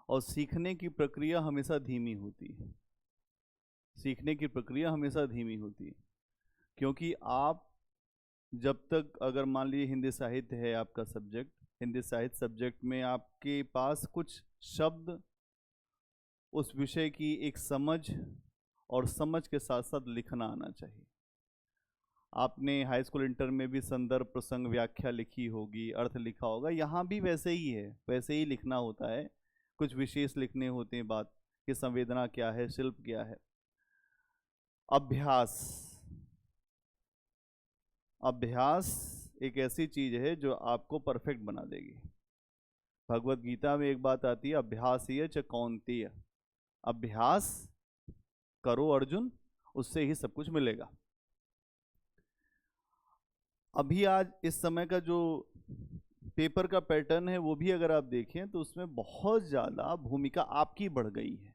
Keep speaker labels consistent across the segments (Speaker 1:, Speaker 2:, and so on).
Speaker 1: और सीखने की प्रक्रिया हमेशा धीमी होती है। सीखने की प्रक्रिया हमेशा धीमी होती है, क्योंकि आप जब तक, अगर मान लीजिए हिंदी साहित्य है आपका सब्जेक्ट, हिंदी साहित्य सब्जेक्ट में आपके पास कुछ शब्द, उस विषय की एक समझ, और समझ के साथ साथ लिखना आना चाहिए। आपने हाई स्कूल इंटर में भी संदर्भ, प्रसंग, व्याख्या लिखी होगी, अर्थ लिखा होगा। यहाँ भी वैसे ही है, वैसे ही लिखना होता है। कुछ विशेष लिखने होते हैं, बात कि संवेदना क्या है, शिल्प क्या है। अभ्यास, अभ्यास एक ऐसी चीज है जो आपको परफेक्ट बना देगी। भगवत गीता में एक बात आती है, अभ्यास ही च कौन्तेय, अभ्यास करो अर्जुन, उससे ही सब कुछ मिलेगा। अभी आज इस समय का जो पेपर का पैटर्न है वो भी अगर आप देखें तो उसमें बहुत ज़्यादा भूमिका आपकी बढ़ गई है।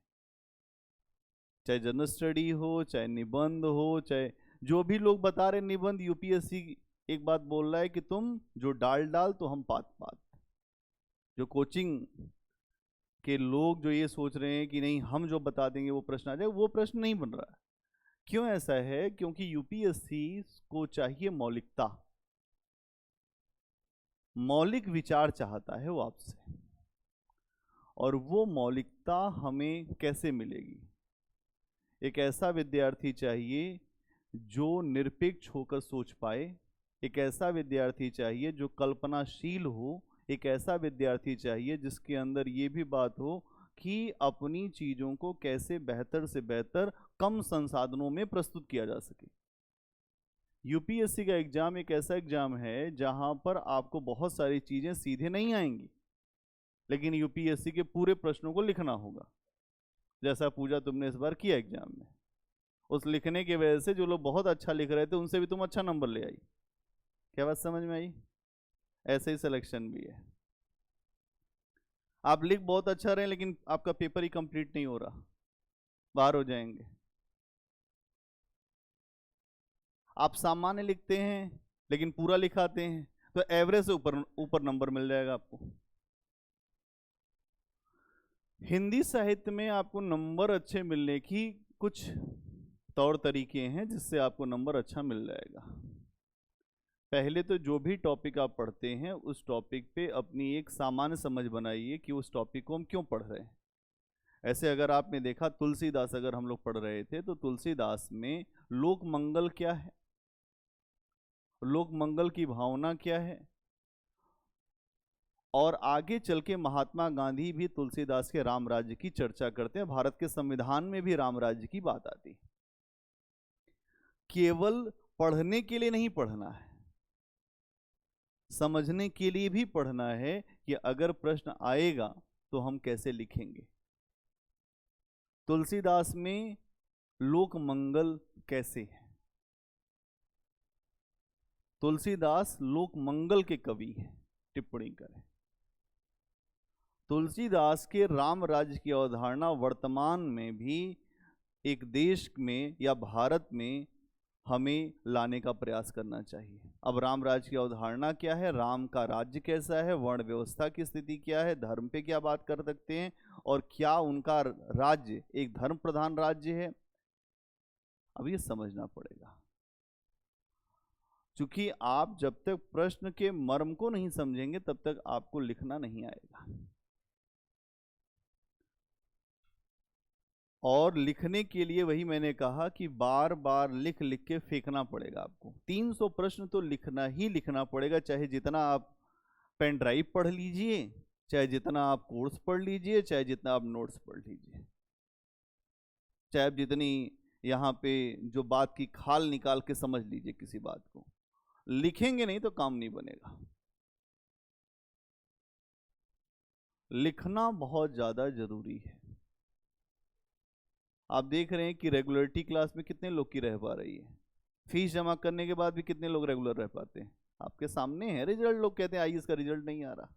Speaker 1: चाहे जनरल स्टडी हो, चाहे निबंध हो, चाहे जो भी लोग बता रहे निबंध, यूपीएससी एक बात बोल रहा है कि तुम जो डाल डाल तो हम पात पात। जो कोचिंग के लोग जो ये सोच रहे हैं कि नहीं हम जो बता देंगे वो प्रश्न आ जाए, वो प्रश्न नहीं बन रहा है। क्यों ऐसा है? क्योंकि यूपीएससी को चाहिए मौलिकता, मौलिक विचार चाहता है वो आपसे। और वो मौलिकता हमें कैसे मिलेगी? एक ऐसा विद्यार्थी चाहिए जो निरपेक्ष होकर सोच पाए, एक ऐसा विद्यार्थी चाहिए जो कल्पनाशील हो, एक ऐसा विद्यार्थी चाहिए जिसके अंदर ये भी बात हो कि अपनी चीज़ों को कैसे बेहतर से बेहतर कम संसाधनों में प्रस्तुत किया जा सके। यूपीएससी का एग्जाम एक ऐसा एग्जाम है जहां पर आपको बहुत सारी चीज़ें सीधे नहीं आएंगी, लेकिन यूपीएससी के पूरे प्रश्नों को लिखना होगा। जैसा पूजा तुमने इस बार किया एग्जाम में, उस लिखने की वजह से जो लोग बहुत अच्छा लिख रहे थे उनसे भी तुम अच्छा नंबर ले आई। क्या बात समझ में आई? ऐसे ही सिलेक्शन भी है। आप लिख बहुत अच्छा रहे लेकिन आपका पेपर ही कंप्लीट नहीं हो रहा, बाहर हो जाएंगे। आप सामान्य लिखते हैं लेकिन पूरा लिखाते हैं तो एवरेज से ऊपर ऊपर नंबर मिल जाएगा आपको। हिंदी साहित्य में आपको नंबर अच्छे मिलने की कुछ तौर तरीके हैं जिससे आपको नंबर अच्छा मिल जाएगा। पहले तो जो भी टॉपिक आप पढ़ते हैं उस टॉपिक पे अपनी एक सामान्य समझ बनाइए कि उस टॉपिक को हम क्यों पढ़ रहे हैं। ऐसे अगर आपने देखा तुलसीदास अगर हम लोग पढ़ रहे थे तो तुलसीदास में लोक मंगल क्या है, लोक मंगल की भावना क्या है, और आगे चल के महात्मा गांधी भी तुलसीदास के राम राज्य की चर्चा करते हैं। भारत के संविधान में भी राम राज्य की बात आती है। केवल पढ़ने के लिए नहीं पढ़ना है, समझने के लिए भी पढ़ना है कि अगर प्रश्न आएगा तो हम कैसे लिखेंगे। तुलसीदास में लोक मंगल कैसे है? तुलसीदास लोक मंगल के कवि हैं, टिप्पणी करें। तुलसीदास के राम राज्य की अवधारणा वर्तमान में भी एक देश में या भारत में हमें लाने का प्रयास करना चाहिए। अब राम राज्य की अवधारणा क्या है, राम का राज्य कैसा है, वर्ण व्यवस्था की स्थिति क्या है, धर्म पे क्या बात कर सकते हैं, और क्या उनका राज्य एक धर्म प्रधान राज्य है, अब ये समझना पड़ेगा। क्योंकि आप जब तक प्रश्न के मर्म को नहीं समझेंगे तब तक आपको लिखना नहीं आएगा। और लिखने के लिए वही मैंने कहा कि बार बार लिख लिख के फेंकना पड़ेगा आपको। 300 प्रश्न तो लिखना ही लिखना पड़ेगा, चाहे जितना आप पेन ड्राइव पढ़ लीजिए, चाहे जितना आप कोर्स पढ़ लीजिए, चाहे जितना आप नोट्स पढ़ लीजिए, चाहे आप जितनी यहाँ पे जो बात की खाल निकाल के समझ लीजिए किसी बात को। लिखेंगे नहीं तो काम नहीं बनेगा। लिखना बहुत ज़्यादा जरूरी है। आप देख रहे हैं कि रेगुलरिटी क्लास में कितने लोग की रह पा रही है, फीस जमा करने के बाद भी कितने लोग रेगुलर रह पाते हैं। आपके सामने है रिजल्ट, लोग कहते हैं आईएएस का रिजल्ट नहीं आ रहा,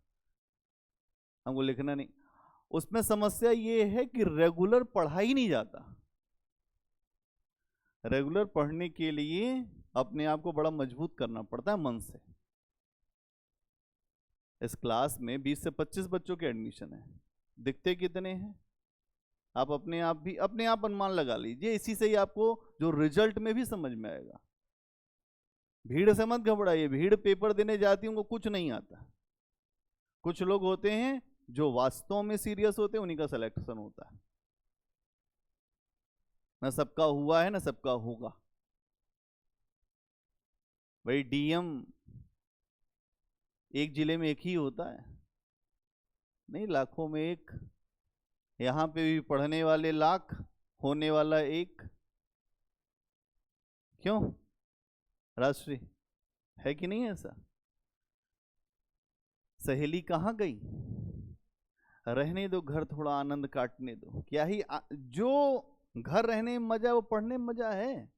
Speaker 1: हमको लिखना नहीं। उसमें समस्या ये है कि रेगुलर पढ़ा ही नहीं जाता। रेगुलर पढ़ने के लिए अपने आप को बड़ा मजबूत करना पड़ता है मन से। इस क्लास में 20 से 25 बच्चों के एडमिशन है, दिखते कितने हैं? आप अपने आप अनुमान लगा लीजिए, इसी से ही आपको जो रिजल्ट में भी समझ में आएगा। भीड़ से मत घबराइए, भीड़ पेपर देने जाती है उनको कुछ नहीं आता। कुछ लोग होते हैं जो वास्तव में सीरियस होते हैं, उन्हीं का सिलेक्शन होता है। ना सबका हुआ है ना सबका होगा। भाई डीएम एक जिले में एक ही होता है? नहीं, लाखों में एक। यहां पे भी पढ़ने वाले लाख, होने वाला एक। क्यों? राष्ट्रीय है कि नहीं ऐसा? सहेली कहाँ गई? रहने दो घर, थोड़ा आनंद काटने दो। क्या ही जो घर रहने में मजा है वो पढ़ने में मजा है।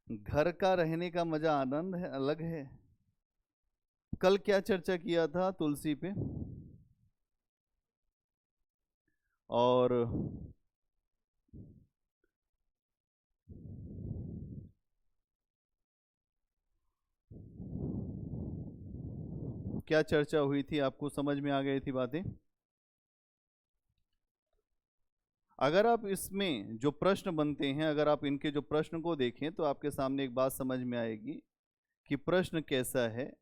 Speaker 1: घर का रहने का मजा, आनंद है, अलग है। कल क्या चर्चा किया था तुलसी पे, और क्या चर्चा हुई थी? आपको समझ में आ गई थी बातें? अगर आप इसमें जो प्रश्न बनते हैं, अगर आप इनके जो प्रश्न को देखें तो आपके सामने एक बात समझ में आएगी कि प्रश्न कैसा है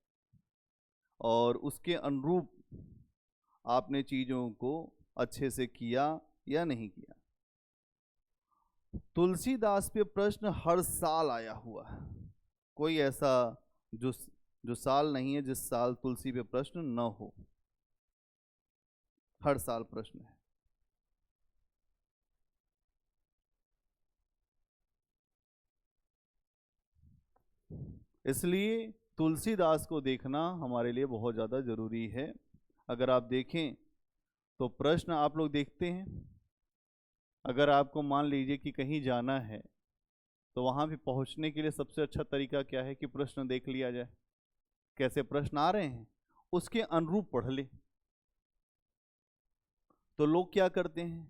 Speaker 1: और उसके अनुरूप आपने चीजों को अच्छे से किया या नहीं किया। तुलसीदास पे प्रश्न हर साल आया हुआ है। कोई ऐसा जो साल नहीं है जिस साल तुलसी पे प्रश्न न हो। हर साल प्रश्न है। इसलिए तुलसीदास को देखना हमारे लिए बहुत ज़्यादा ज़रूरी है। अगर आप देखें तो प्रश्न आप लोग देखते हैं। अगर आपको मान लीजिए कि कहीं जाना है तो वहाँ भी पहुँचने के लिए सबसे अच्छा तरीका क्या है कि प्रश्न देख लिया जाए, कैसे प्रश्न आ रहे हैं, उसके अनुरूप पढ़ ले। तो लोग क्या करते हैं,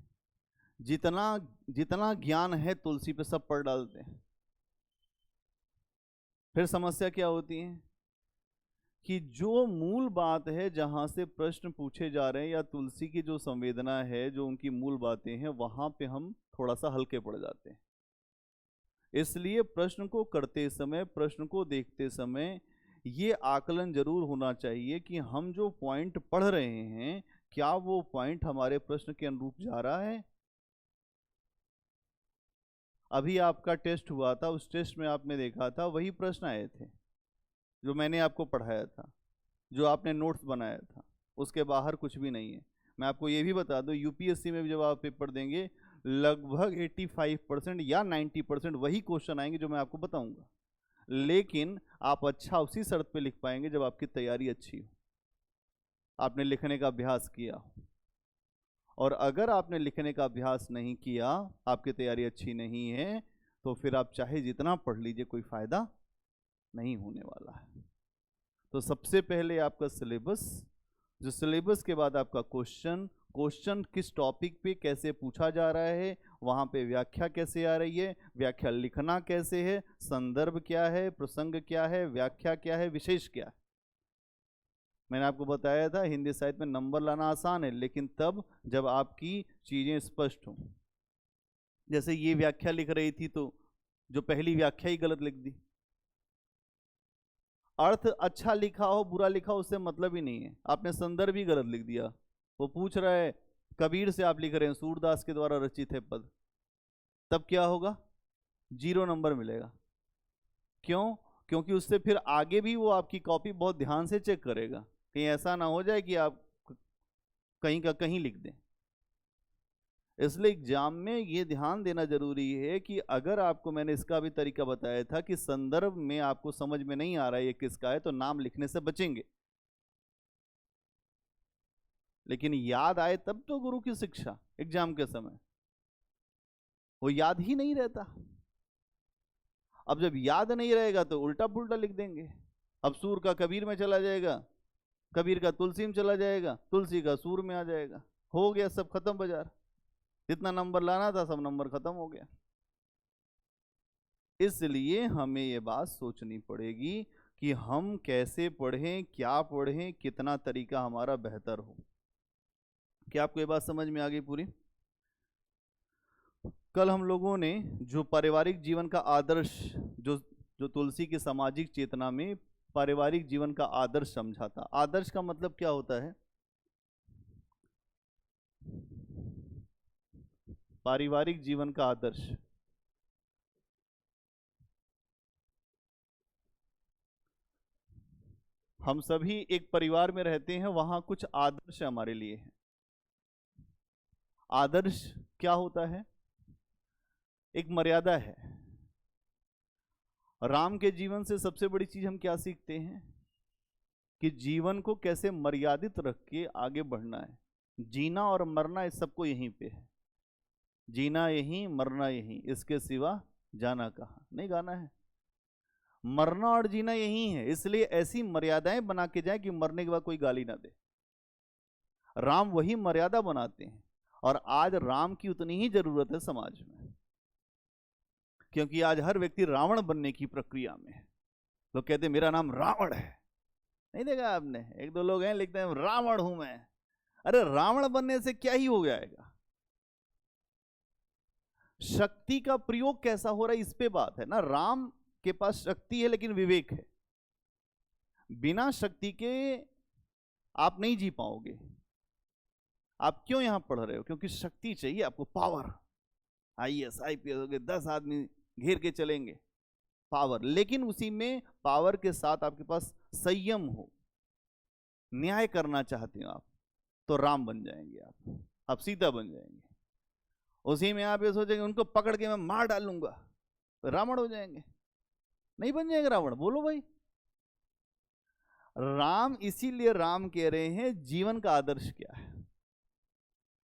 Speaker 1: जितना जितना ज्ञान है तुलसी पे सब पढ़ डालते हैं। फिर समस्या क्या होती है कि जो मूल बात है, जहां से प्रश्न पूछे जा रहे हैं या तुलसी की जो संवेदना है, जो उनकी मूल बातें हैं, वहां पे हम थोड़ा सा हल्के पड़ जाते हैं। इसलिए प्रश्न को करते समय, प्रश्न को देखते समय ये आकलन जरूर होना चाहिए कि हम जो पॉइंट पढ़ रहे हैं, क्या वो पॉइंट हमारे प्रश्न के अनुरूप जा रहा है। अभी आपका टेस्ट हुआ था, उस टेस्ट में आपने देखा था वही प्रश्न आए थे जो मैंने आपको पढ़ाया था, जो आपने नोट्स बनाया था, उसके बाहर कुछ भी नहीं है। मैं आपको ये भी बता दूं, यूपीएससी में भी जब आप पेपर देंगे लगभग 85% या 90% वही क्वेश्चन आएंगे जो मैं आपको बताऊंगा। लेकिन आप अच्छा उसी शर्त पे लिख पाएंगे जब आपकी तैयारी अच्छी हो, आपने लिखने का अभ्यास किया हो। और अगर आपने लिखने का अभ्यास नहीं किया, आपकी तैयारी अच्छी नहीं है, तो फिर आप चाहे जितना पढ़ लीजिए कोई फायदा नहीं होने वाला है। तो सबसे पहले आपका सिलेबस, जो सिलेबस के बाद आपका क्वेश्चन, क्वेश्चन किस टॉपिक पे कैसे पूछा जा रहा है, वहाँ पे व्याख्या कैसे आ रही है, व्याख्या लिखना कैसे है, संदर्भ क्या है, प्रसंग क्या है, व्याख्या क्या है, विशेष क्या है। मैंने आपको बताया था हिंदी साहित्य में नंबर लाना आसान है, लेकिन तब जब आपकी चीज़ें स्पष्ट हों। जैसे ये व्याख्या लिख रही थी तो जो पहली व्याख्या ही गलत लिख दी। अर्थ अच्छा लिखा हो बुरा लिखा हो उससे मतलब ही नहीं है, आपने संदर्भ ही गलत लिख दिया। वो पूछ रहा है कबीर से आप लिख रहे हैं सूरदास के द्वारा रचित है पद, तब क्या होगा? 0 नंबर मिलेगा। क्यों? क्योंकि उससे फिर आगे भी वो आपकी कॉपी बहुत ध्यान से चेक करेगा, कहीं ऐसा ना हो जाए कि आप कहीं का कहीं लिख दें। इसलिए एग्जाम में ये ध्यान देना जरूरी है कि अगर आपको, मैंने इसका भी तरीका बताया था कि संदर्भ में आपको समझ में नहीं आ रहा है ये किसका है, तो नाम लिखने से बचेंगे। लेकिन याद आए तब तो गुरु की शिक्षा। एग्जाम के समय वो याद ही नहीं रहता। अब जब याद नहीं रहेगा तो उल्टा पुल्टा लिख देंगे। अब सूर का कबीर में चला जाएगा, कबीर का तुलसी में चला जाएगा, तुलसी का सूर में आ जाएगा, हो गया सब खत्म बाजार। जितना नंबर लाना था सब नंबर खत्म हो गया। इसलिए हमें ये बात सोचनी पड़ेगी कि हम कैसे पढ़ें, क्या पढ़ें, कितना तरीका हमारा बेहतर हो। क्या आपको ये बात समझ में आ गई पूरी? कल हम लोगों ने जो पारिवारिक जीवन का आदर्श, जो जो तुलसी की सामाजिक चेतना में पारिवारिक जीवन का आदर्श समझा था। आदर्श का मतलब क्या होता है? पारिवारिक जीवन का आदर्श, हम सभी एक परिवार में रहते हैं, वहां कुछ आदर्श हमारे लिए हैं। आदर्श क्या होता है? एक मर्यादा है। राम के जीवन से सबसे बड़ी चीज हम क्या सीखते हैं? कि जीवन को कैसे मर्यादित रख के आगे बढ़ना है। जीना और मरना इस सबको यहीं पे है। जीना यहीं, मरना यहीं, इसके सिवा जाना कहाँ? नहीं गाना है। मरना और जीना यहीं है, इसलिए ऐसी मर्यादाएं बना के जाए कि मरने के बाद कोई गाली ना दे। राम वही मर्यादा बनाते हैं, और आज राम की उतनी ही जरूरत है समाज में, क्योंकि आज हर व्यक्ति रावण बनने की प्रक्रिया में है। लोग कहते हैं मेरा नाम रावण है। नहीं देखा आपने? एक दो लोग हैं लिखते हैं रावण हूं मैं। अरे रावण बनने से क्या ही हो जाएगा? शक्ति का प्रयोग कैसा हो रहा है, इस पे बात है ना। राम के पास शक्ति है लेकिन विवेक है। बिना शक्ति के आप नहीं जी पाओगे। आप क्यों यहां पढ़ रहे हो? क्योंकि शक्ति चाहिए आपको, पावर। आईएएस आईपीएस हो गए, 10 आदमी घेर के चलेंगे, पावर। लेकिन उसी में पावर के साथ आपके पास संयम हो, न्याय करना चाहते हो आप, तो राम बन जाएंगे आप सीता बन जाएंगे। उसी में आप ये सोचेंगे उनको पकड़ के मैं मार डालूंगा, तो रावण हो जाएंगे। नहीं बन जाएंगे रावण। बोलो भाई। राम, इसीलिए राम कह रहे हैं जीवन का आदर्श क्या है।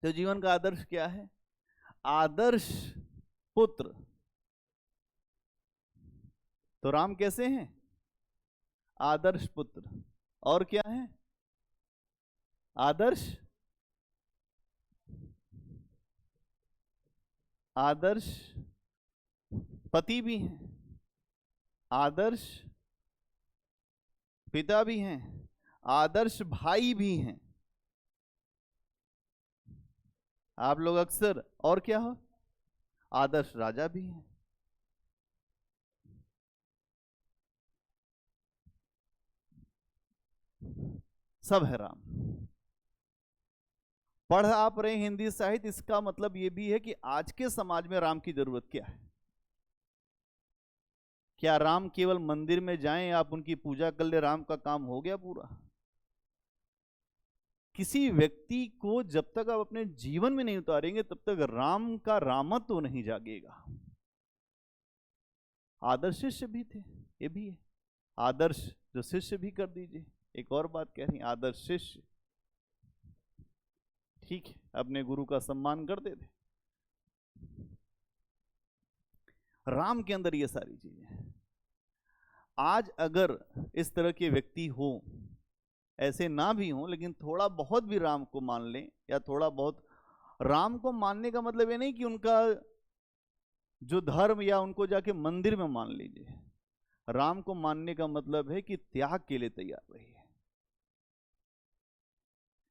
Speaker 1: तो जीवन का आदर्श क्या है? आदर्श पुत्र। तो राम कैसे हैं? आदर्श पुत्र। और क्या है? आदर्श आदर्श पति भी हैं, आदर्श पिता भी हैं, आदर्श भाई भी हैं। आप लोग अक्सर, और क्या हो, आदर्श राजा भी हैं। सब है राम। पढ़ आप रहे हिंदी साहित्य, इसका मतलब यह भी है कि आज के समाज में राम की जरूरत क्या है। क्या राम केवल मंदिर में जाएं, आप उनकी पूजा कर ले, राम का काम हो गया पूरा? किसी व्यक्ति को जब तक आप अपने जीवन में नहीं उतारेंगे तब तक राम का रामत्व तो नहीं जागेगा। आदर्श शिष्य भी थे, ये भी है। आदर्श जो शिष्य भी कर दीजिए। एक और बात कह रही, आदर्श शिष्य ठीक है, अपने गुरु का सम्मान करते थे। राम के अंदर ये सारी चीजें हैं। आज अगर इस तरह के व्यक्ति हो, ऐसे ना भी हो, लेकिन थोड़ा बहुत भी राम को मान लें, या थोड़ा बहुत राम को मानने का मतलब ये नहीं कि उनका जो धर्म या उनको जाके मंदिर में मान लीजिए। राम को मानने का मतलब है कि त्याग के लिए तैयार रहिए।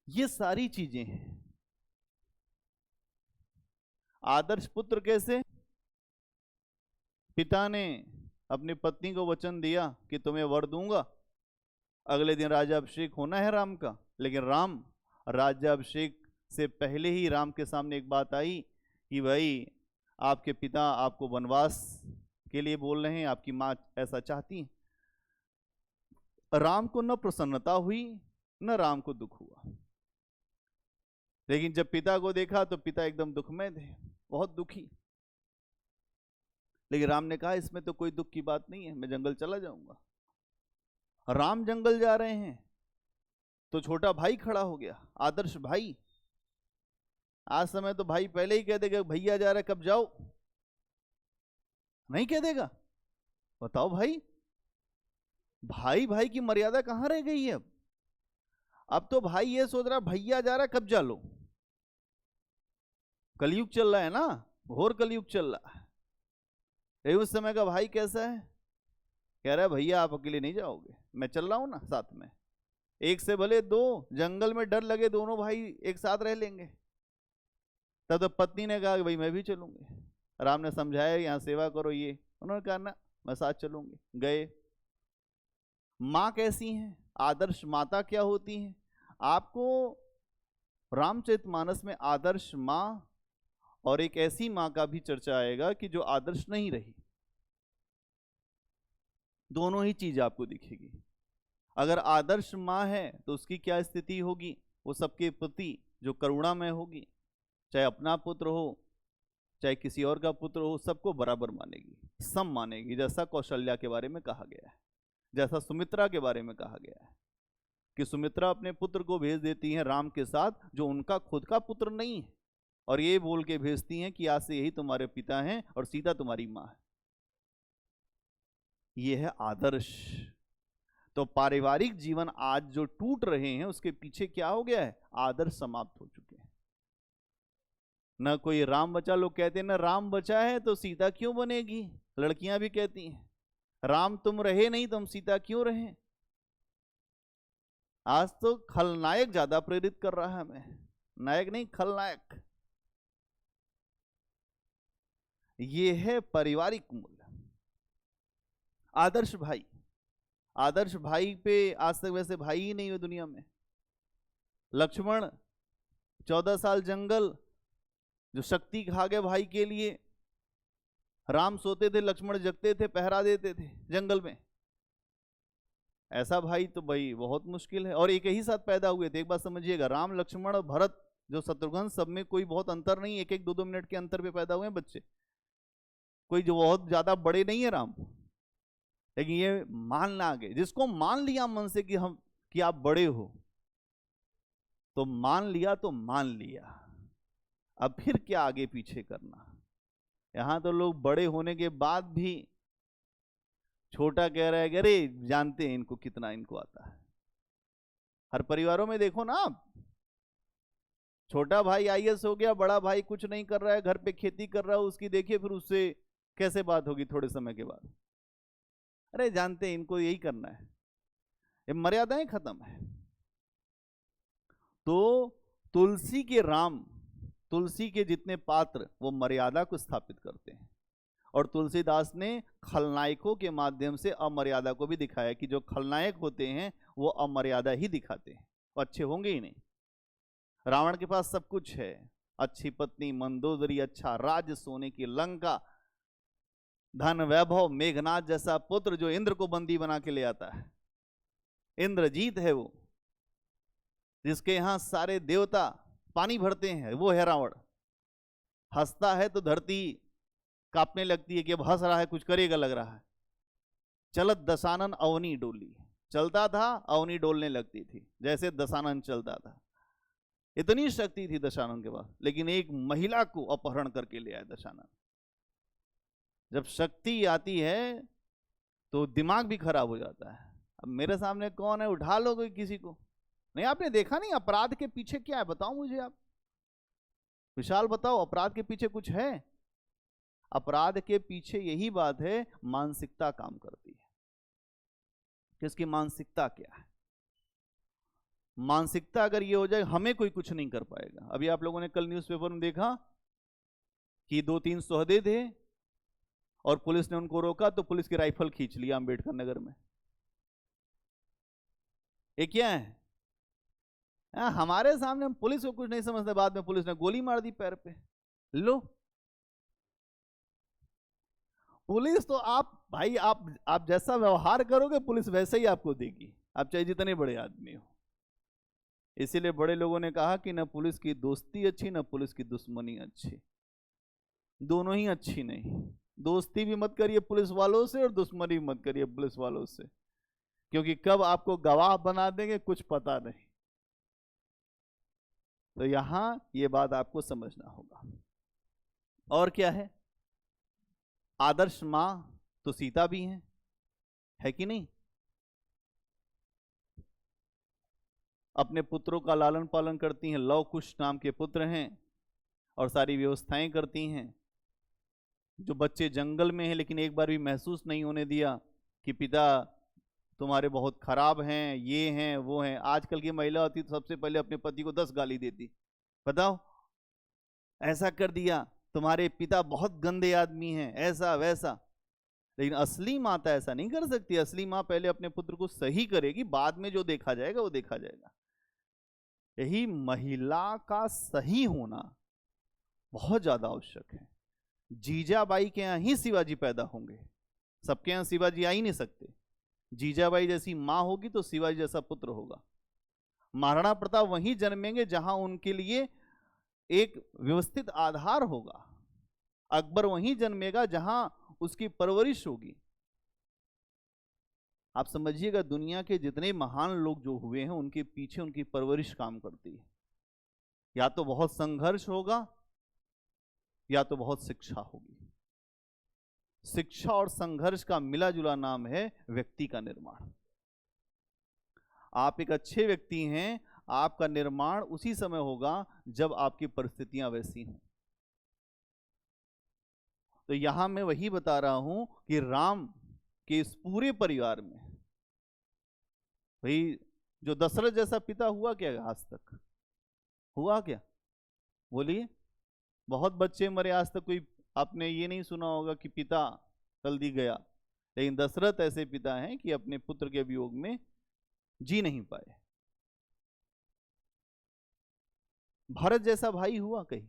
Speaker 1: ये सारी चीजें हैं। आदर्श पुत्र कैसे? पिता ने अपनी पत्नी को वचन दिया कि तुम्हें वर दूंगा, अगले दिन राज्याभिषेक होना है राम का, लेकिन राम राज्याभिषेक से पहले ही राम के सामने एक बात आई कि भाई आपके पिता आपको वनवास के लिए बोल रहे हैं, आपकी माँ ऐसा चाहती है। राम को न प्रसन्नता हुई न राम को दुख हुआ। लेकिन जब पिता को देखा तो पिता एकदम दुख में थे, बहुत दुखी। लेकिन राम ने कहा इसमें तो कोई दुख की बात नहीं है, मैं जंगल चला जाऊंगा। राम जंगल जा रहे हैं तो छोटा भाई खड़ा हो गया, आदर्श भाई। आज समय तो भाई पहले ही कह देगा भैया जा रहा है कब जाओ, नहीं कह देगा? बताओ भाई, भाई भाई की मर्यादा कहां रह गई है? अब तो भाई ये सोच रहा भैया जा रहा है कब जा लो। कलयुग चल रहा है ना, घोर कलयुग चल रहा है। उस समय का भाई कैसा है? कह रहा है भैया आप अकेले नहीं जाओगे, मैं चल रहा हूं ना साथ में। एक से भले दो, जंगल में डर लगे दोनों भाई एक साथ रह लेंगे। तब तो पत्नी ने कहा कि भाई मैं भी चलूंगी। राम ने समझाया यहाँ सेवा करो, ये उन्होंने कहा ना मैं साथ चलूंगी। गए। माँ कैसी हैं, आदर्श माता क्या होती हैं, आपको रामचरितमानस में आदर्श माँ और एक ऐसी माँ का भी चर्चा आएगा कि जो आदर्श नहीं रही। दोनों ही चीज आपको दिखेगी। अगर आदर्श माँ है तो उसकी क्या स्थिति होगी, वो सबके प्रति जो करुणामय होगी, चाहे अपना पुत्र हो चाहे किसी और का पुत्र हो, सबको बराबर मानेगी, सम मानेगी। जैसा कौशल्या के बारे में कहा गया है, जैसा सुमित्रा के बारे में कहा गया है कि सुमित्रा अपने पुत्र को भेज देती हैं राम के साथ जो उनका खुद का पुत्र नहीं है, और ये बोल के भेजती हैं कि आज से यही तुम्हारे पिता हैं और सीता तुम्हारी माँ है। ये है आदर्श। तो पारिवारिक जीवन आज जो टूट रहे हैं उसके पीछे क्या हो गया है, आदर्श समाप्त हो चुके हैं। न कोई राम बचा, लोग कहते हैं ना राम बचा है तो सीता क्यों बनेगी, लड़कियां भी कहती हैं राम तुम रहे नहीं तो हम सीता क्यों रहे। आज तो खलनायक ज्यादा प्रेरित कर रहा है हमें, नायक नहीं खलनायक। ये है पारिवारिक मूल्य। आदर्श भाई, आदर्श भाई पे आज तक वैसे भाई ही नहीं हुए दुनिया में। लक्ष्मण 14 साल जंगल, जो शक्ति खा गए भाई के लिए। राम सोते थे, लक्ष्मण जगते थे, पहरा देते थे जंगल में। ऐसा भाई तो भाई बहुत मुश्किल है। और एक ही साथ पैदा हुए थे, एक बात समझिएगा, राम लक्ष्मण और भरत जो शत्रुघ्न, सब में कोई बहुत अंतर नहीं, एक एक दो दो मिनट के अंतर पे पैदा हुए हैं बच्चे, कोई जो बहुत ज्यादा बड़े नहीं है राम। लेकिन ये मानना आगे, जिसको मान लिया मन से कि आप बड़े हो, तो मान लिया तो मान लिया, अब फिर क्या आगे पीछे करना। यहां तो लोग बड़े होने के बाद भी छोटा कह रहा है, अरे जानते हैं इनको कितना इनको आता है। हर परिवारों में देखो ना आप, छोटा भाई आईएएस हो गया, बड़ा भाई कुछ नहीं कर रहा है, घर पे खेती कर रहा है, उसकी देखिए फिर उससे कैसे बात होगी थोड़े समय के बाद। अरे जानते हैं इनको यही करना है, ये मर्यादाएं खत्म है। तो तुलसी के राम, तुलसी के जितने पात्र वो मर्यादा को स्थापित करते हैं, और तुलसीदास ने खलनायकों के माध्यम से अमर्यादा को भी दिखाया कि जो खलनायक होते हैं वो अमर्यादा ही दिखाते हैं, वो अच्छे होंगे ही नहीं। रावण के पास सब कुछ है, अच्छी पत्नी मंदोदरी, अच्छा राज्य, सोने की लंका, धन वैभव, मेघनाथ जैसा पुत्र जो इंद्र को बंदी बना के ले आता है। इंद्रजीत है वो, जिसके यहां सारे देवता पानी भरते हैं, वो है रावण। हंसता है तो धरती कांपने लगती है कि अब हंस रहा है, कुछ करेगा लग रहा है। चलत दशानन अवनी डोली, चलता था अवनी डोलने लगती थी, जैसे दशानन चलता था। इतनी शक्ति थी दशानन के पास, लेकिन एक महिला को अपहरण करके ले आया दशानन। जब शक्ति आती है तो दिमाग भी खराब हो जाता है। अब मेरे सामने कौन है, उठा लो कोई किसी को। नहीं, आपने देखा नहीं अपराध के पीछे क्या है, बताओ मुझे आप, विशाल बताओ, अपराध के पीछे कुछ है? अपराध के पीछे यही बात है, मानसिकता काम करती है। किसकी मानसिकता क्या है? मानसिकता अगर ये हो जाए, हमें कोई कुछ नहीं कर पाएगा। अभी आप लोगों ने कल न्यूज़पेपर में देखा कि 2-3 सोहदे थे और पुलिस ने उनको रोका तो पुलिस की राइफल खींच लिया अंबेडकर नगर में। ये क्या है? हमारे सामने हम पुलिस को कुछ नहीं समझते, बाद में पुलिस ने गोली मार दी पैर पे। लो, पुलिस तो आप भाई, आप जैसा व्यवहार करोगे पुलिस वैसे ही आपको देगी, आप चाहे जितने बड़े आदमी हो। इसीलिए बड़े लोगों ने कहा कि न पुलिस की दोस्ती अच्छी, न पुलिस की दुश्मनी अच्छी, दोनों ही अच्छी नहीं। दोस्ती भी मत करिए पुलिस वालों से और दुश्मनी भी मत करिए पुलिस वालों से, क्योंकि कब आपको गवाह बना देंगे कुछ पता नहीं। तो यहां ये बात आपको समझना होगा। और क्या है? आदर्श मां तो सीता भी है कि नहीं? अपने पुत्रों का लालन पालन करती हैं, लव कुश नाम के पुत्र हैं, और सारी व्यवस्थाएं करती हैं। जो बच्चे जंगल में हैं लेकिन एक बार भी महसूस नहीं होने दिया कि पिता तुम्हारे बहुत खराब हैं, ये हैं वो हैं। आजकल की महिला होती तो सबसे पहले अपने पति को 10 गाली देती, बताओ ऐसा कर दिया, तुम्हारे पिता बहुत गंदे आदमी हैं, ऐसा वैसा। लेकिन असली माता ऐसा नहीं कर सकती। असली माँ पहले अपने पुत्र को सही करेगी, बाद में जो देखा जाएगा वो देखा जाएगा। यही महिला का सही होना बहुत ज्यादा आवश्यक है। जीजाबाई के यहां ही शिवाजी पैदा होंगे, सबके यहां शिवाजी आ ही नहीं सकते। जीजाबाई जैसी मां होगी तो शिवाजी जैसा पुत्र होगा। महाराणा प्रताप वहीं जन्मेंगे जहां उनके लिए एक व्यवस्थित आधार होगा। अकबर वहीं जन्मेगा जहां उसकी परवरिश होगी। आप समझिएगा, दुनिया के जितने महान लोग जो हुए हैं उनके पीछे उनकी परवरिश काम करती है। या तो बहुत संघर्ष होगा या तो बहुत शिक्षा होगी। शिक्षा और संघर्ष का मिला जुला नाम है व्यक्ति का निर्माण। आप एक अच्छे व्यक्ति हैं, आपका निर्माण उसी समय होगा जब आपकी परिस्थितियां वैसी हों। तो यहां मैं वही बता रहा हूं कि राम के इस पूरे परिवार में भाई जो दशरथ जैसा पिता हुआ क्या आज तक? हुआ क्या? बोलिए। बहुत बच्चे मरे, आज तक कोई आपने ये नहीं सुना होगा कि पिता जल्दी गया। लेकिन दशरथ ऐसे पिता हैं कि अपने पुत्र के वियोग में जी नहीं पाए। भरत जैसा भाई हुआ कहीं?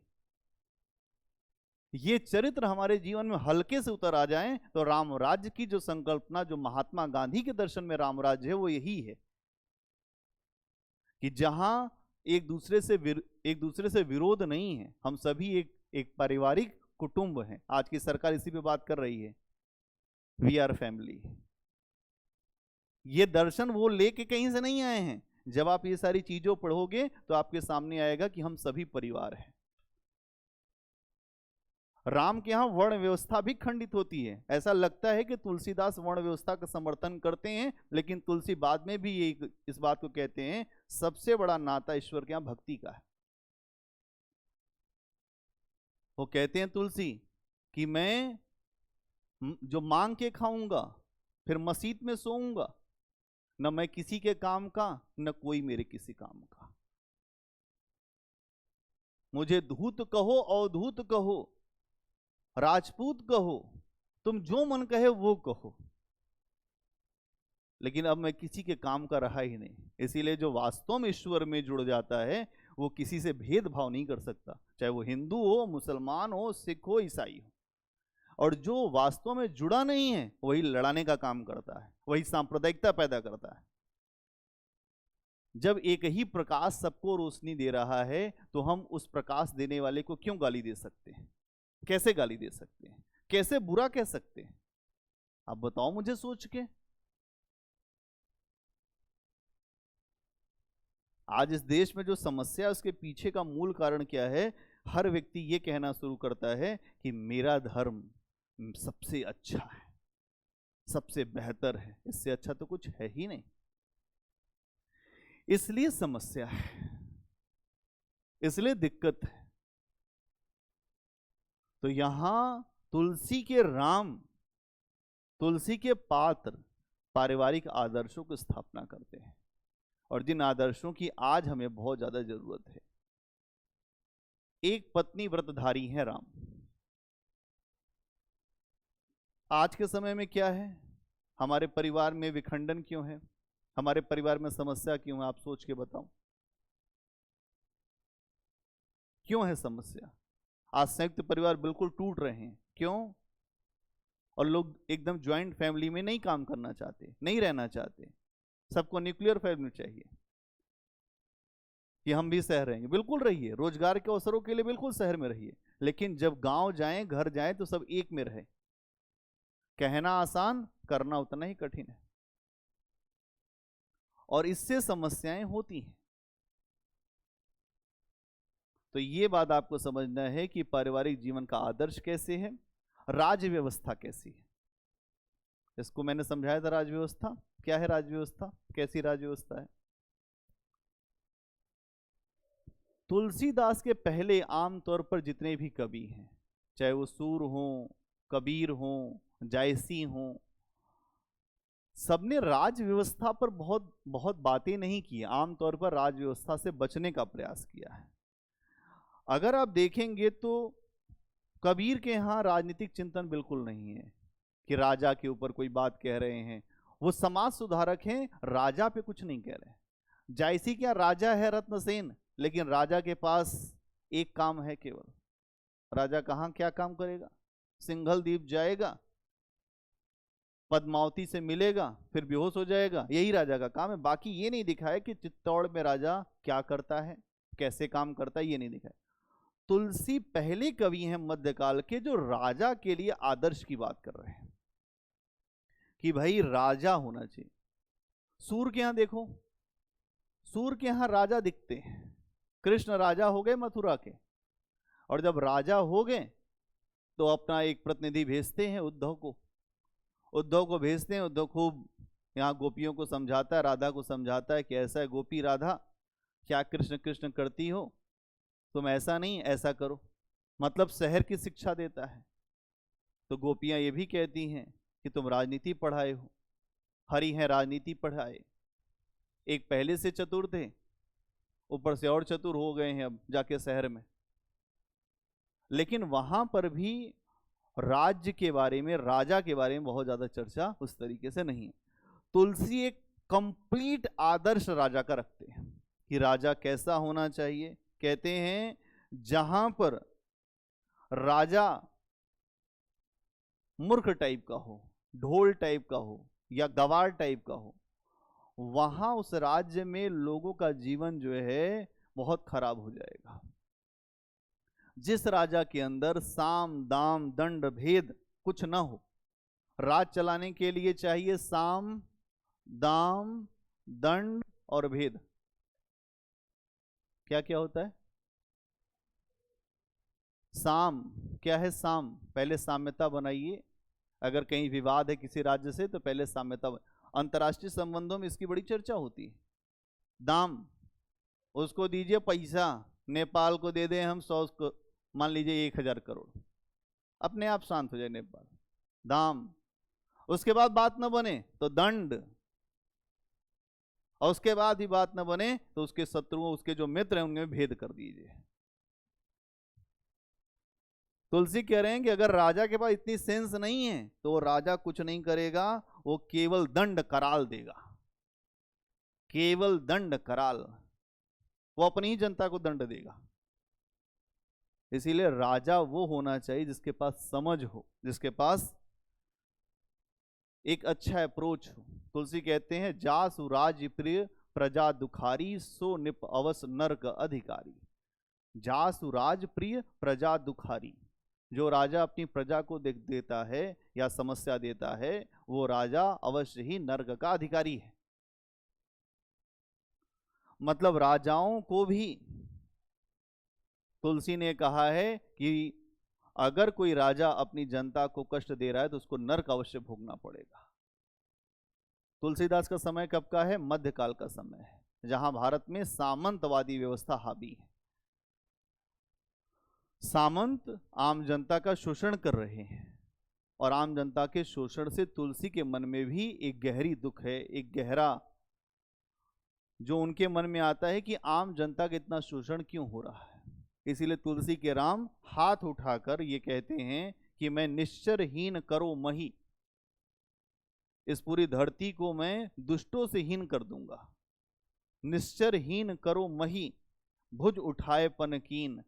Speaker 1: ये चरित्र हमारे जीवन में हल्के से उतर आ जाएं तो राम राज्य की जो संकल्पना, जो महात्मा गांधी के दर्शन में राम राज्य है, वो यही है कि जहां एक दूसरे से विरोध नहीं है। हम सभी एक पारिवारिक कुटुंब हैं। आज की सरकार इसी पे बात कर रही है, वी आर फैमिली। ये दर्शन वो लेके कहीं से नहीं आए हैं। जब आप ये सारी चीजों पढ़ोगे तो आपके सामने आएगा कि हम सभी परिवार हैं। राम के यहां वर्ण व्यवस्था भी खंडित होती है। ऐसा लगता है कि तुलसीदास वर्ण व्यवस्था का समर्थन करते हैं, लेकिन तुलसी बाद में भी ये इस बात को कहते हैं, सबसे बड़ा नाता ईश्वर के यहां भक्ति का है। वो कहते हैं तुलसी कि मैं जो मांग के खाऊंगा फिर मसीत में सोऊंगा, न मैं किसी के काम का न कोई मेरे किसी काम का। मुझे धूत कहो अवधूत कहो, राजपूत कहो, तुम जो मन कहे वो कहो, लेकिन अब मैं किसी के काम का रहा ही नहीं। इसीलिए जो वास्तव में ईश्वर में जुड़ जाता है वो किसी से भेदभाव नहीं कर सकता, चाहे वो हिंदू हो, मुसलमान हो, सिख हो, ईसाई हो। और जो वास्तव में जुड़ा नहीं है वही लड़ाने का काम करता है, वही सांप्रदायिकता पैदा करता है। जब एक ही प्रकाश सबको रोशनी दे रहा है तो हम उस प्रकाश देने वाले को क्यों गाली दे सकते हैं? कैसे गाली दे सकते हैं? कैसे बुरा कह सकते हैं? आप बताओ मुझे सोच के। आज इस देश में जो समस्या है उसके पीछे का मूल कारण क्या है? हर व्यक्ति ये कहना शुरू करता है कि मेरा धर्म सबसे अच्छा है, सबसे बेहतर है, इससे अच्छा तो कुछ है ही नहीं। इसलिए समस्या है, इसलिए दिक्कत है। तो यहां तुलसी के राम, तुलसी के पात्र पारिवारिक आदर्शों की स्थापना करते हैं, और जिन आदर्शों की आज हमें बहुत ज्यादा जरूरत है। एक पत्नी व्रतधारी है राम। आज के समय में क्या है? हमारे परिवार में विखंडन क्यों है? हमारे परिवार में समस्या क्यों है? आप सोच के बताओ, क्यों है समस्या? आज संयुक्त परिवार बिल्कुल टूट रहे हैं, क्यों? और लोग एकदम ज्वाइंट फैमिली में नहीं काम करना चाहते, नहीं रहना चाहते, सबको न्यूक्लियर फैमिली चाहिए कि हम भी शहर रहेंगे। बिल्कुल रहिए, रोजगार के अवसरों के लिए बिल्कुल शहर में रहिए, लेकिन जब गांव जाएं, घर जाएं तो सब एक में रहे। कहना आसान, करना उतना ही कठिन है, और इससे समस्याएं होती हैं। तो ये बात आपको समझना है कि पारिवारिक जीवन का आदर्श कैसे है, राज्य व्यवस्था कैसी है। इसको मैंने समझाया था। राज्य व्यवस्था क्या है? राज्य व्यवस्था कैसी राज्य व्यवस्था है? तुलसीदास के पहले आमतौर पर जितने भी कवि हैं, चाहे वो सूर हों, कबीर हों, जायसी हों, सबने राज व्यवस्था पर बहुत बहुत बातें नहीं की, आमतौर पर राज व्यवस्था से बचने का प्रयास किया है। अगर आप देखेंगे तो कबीर के यहाँ राजनीतिक चिंतन बिल्कुल नहीं है कि राजा के ऊपर कोई बात कह रहे हैं। वो समाज सुधारक हैं, राजा पे कुछ नहीं कह रहे। जैसी क्या राजा है रत्नसेन, लेकिन राजा के पास एक काम है केवल। राजा कहाँ क्या काम करेगा? सिंघल द्वीप जाएगा, पद्मावती से मिलेगा, फिर बेहोश हो जाएगा, यही राजा का काम है। बाकी ये नहीं दिखाया कि चित्तौड़ में राजा क्या करता है, कैसे काम करता है, ये नहीं दिखाया। तुलसी पहले कवि हैं मध्यकाल के जो राजा के लिए आदर्श की बात कर रहे हैं कि भाई राजा होना चाहिए। सूर के यहां देखो, सूर के यहां राजा दिखते हैं। कृष्ण राजा हो गए मथुरा के, और जब राजा हो गए तो अपना एक प्रतिनिधि भेजते हैं उद्धव को। उद्धव को भेजते हैं, उद्धव खूब यहाँ गोपियों को समझाता है, राधा को समझाता है कि ऐसा है गोपी राधा, क्या कृष्ण कृष्ण करती हो, तुम ऐसा नहीं ऐसा करो, मतलब शहर की शिक्षा देता है। तो गोपियां ये भी कहती हैं कि तुम राजनीति पढ़ाए हो, हरि हैं राजनीति पढ़ाए। एक पहले से चतुर थे, ऊपर से और चतुर हो गए हैं अब जाके शहर में। लेकिन वहां पर भी राज्य के बारे में, राजा के बारे में बहुत ज्यादा चर्चा उस तरीके से नहीं है। तुलसी एक कंप्लीट आदर्श राजा का रखते हैं कि राजा कैसा होना चाहिए। कहते हैं जहां पर राजा मूर्ख टाइप का हो, ढोल टाइप का हो या गवार टाइप का हो, वहां उस राज्य में लोगों का जीवन जो है बहुत खराब हो जाएगा। जिस राजा के अंदर साम दाम दंड भेद कुछ ना हो, राज चलाने के लिए चाहिए साम दाम दंड और भेद। क्या क्या होता है? साम क्या है? साम पहले साम्यता बनाइए। अगर कहीं विवाद है किसी राज्य से तो पहले साम्यता। अंतर्राष्ट्रीय संबंधों में इसकी बड़ी चर्चा होती है। दाम, उसको दीजिए पैसा, नेपाल को दे दें हम 100 को, मान लीजिए 1000 करोड़, अपने आप शांत हो जाए नेपाल। दाम। उसके बाद बात न बने तो दंड, और उसके बाद ही बात न बने तो उसके शत्रुओं, उसके जो मित्र हैं उनमें भेद कर दीजिए। तुलसी कह रहे हैं कि अगर राजा के पास इतनी सेंस नहीं है तो वो राजा कुछ नहीं करेगा, वो केवल दंड कराल देगा, केवल दंड कराल, वो अपनी ही जनता को दंड देगा। इसीलिए राजा वो होना चाहिए जिसके पास समझ हो, जिसके पास एक अच्छा अप्रोच हो। तुलसी कहते हैं जासु राज प्रिय प्रजा दुखारी, सो निप अवस नरक अधिकारी। जासु राज प्रिय प्रजा दुखारी, जो राजा अपनी प्रजा को देता है या समस्या देता है, वो राजा अवश्य ही नरक का अधिकारी है। मतलब राजाओं को भी तुलसी ने कहा है कि अगर कोई राजा अपनी जनता को कष्ट दे रहा है तो उसको नरक अवश्य भोगना पड़ेगा। तुलसीदास का समय कब का है? मध्यकाल का समय है, जहां भारत में सामंतवादी व्यवस्था हावी है। सामंत आम जनता का शोषण कर रहे हैं, और आम जनता के शोषण से तुलसी के मन में भी एक गहरी दुख है, एक गहरा जो उनके मन में आता है कि आम जनता का इतना शोषण क्यों हो रहा है। इसीलिए तुलसी के राम हाथ उठाकर ये कहते हैं कि मैं निश्चरहीन करो मही, इस पूरी धरती को मैं दुष्टों से हीन कर दूंगा। निश्चरहीन करो मही, भुज उठाए पनकीन।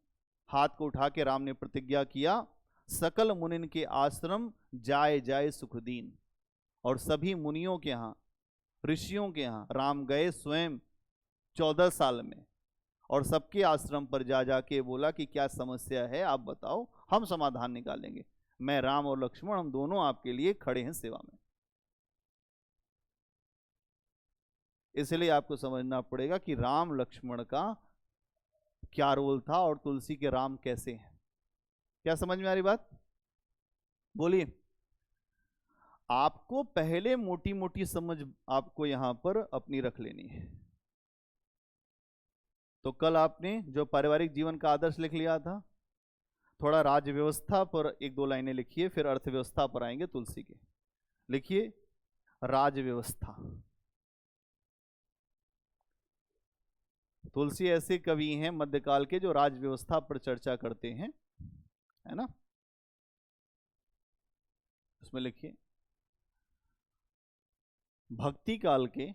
Speaker 1: हाथ को उठा के राम ने प्रतिज्ञा किया, सकल मुनिन के आश्रम जाए जाए सुखदीन। और सभी मुनियों के यहाँ, ऋषियों के यहाँ राम गए स्वयं 14 साल में, और सबके आश्रम पर जा जाके बोला कि क्या समस्या है आप बताओ, हम समाधान निकालेंगे। मैं राम और लक्ष्मण हम दोनों आपके लिए खड़े हैं सेवा में। इसलिए आपको समझना पड़ेगा कि राम लक्ष्मण का क्या रोल था और तुलसी के राम कैसे हैं। क्या समझ में आ रही बात? बोलिए। आपको पहले मोटी मोटी समझ आपको यहां पर अपनी रख लेनी है। तो कल आपने जो पारिवारिक जीवन का आदर्श लिख लिया था, थोड़ा राज्य व्यवस्था पर 1-2 लाइनें लिखिए, फिर अर्थव्यवस्था पर आएंगे तुलसी के। लिखिए, राज व्यवस्था। तुलसी ऐसे कवि हैं मध्यकाल के जो राज व्यवस्था पर चर्चा करते हैं, है ना। उसमें लिखिए, भक्ति काल के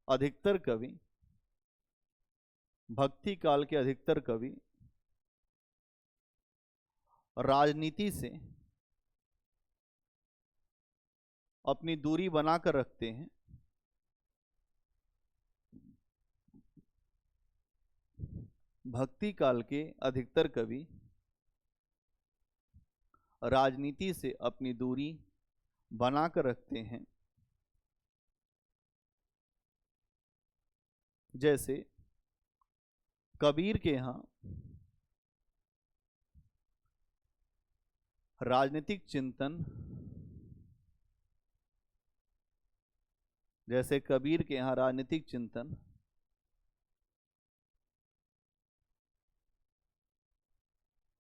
Speaker 1: अधिकतर कवि, भक्ति काल के अधिकतर कवि राजनीति से अपनी दूरी बनाकर रखते हैं। भक्ति काल के अधिकतर कवि राजनीति से अपनी दूरी बनाकर रखते हैं। जैसे कबीर के यहाँ राजनीतिक चिंतन, जैसे कबीर के यहाँ राजनीतिक चिंतन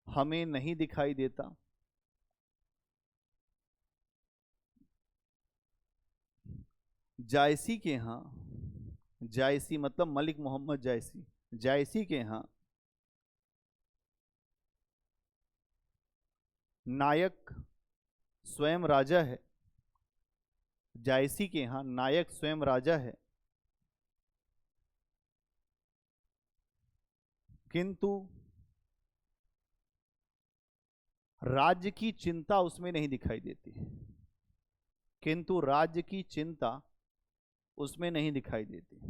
Speaker 1: हमें नहीं दिखाई देता। जायसी के यहाँ, जायसी मतलब मलिक मोहम्मद जायसी, जायसी के यहाँ नायक स्वयं राजा है। जायसी के यहाँ नायक स्वयं राजा है, किंतु राज्य की चिंता उसमें नहीं दिखाई देती, किंतु राज्य की चिंता उसमें नहीं दिखाई देती।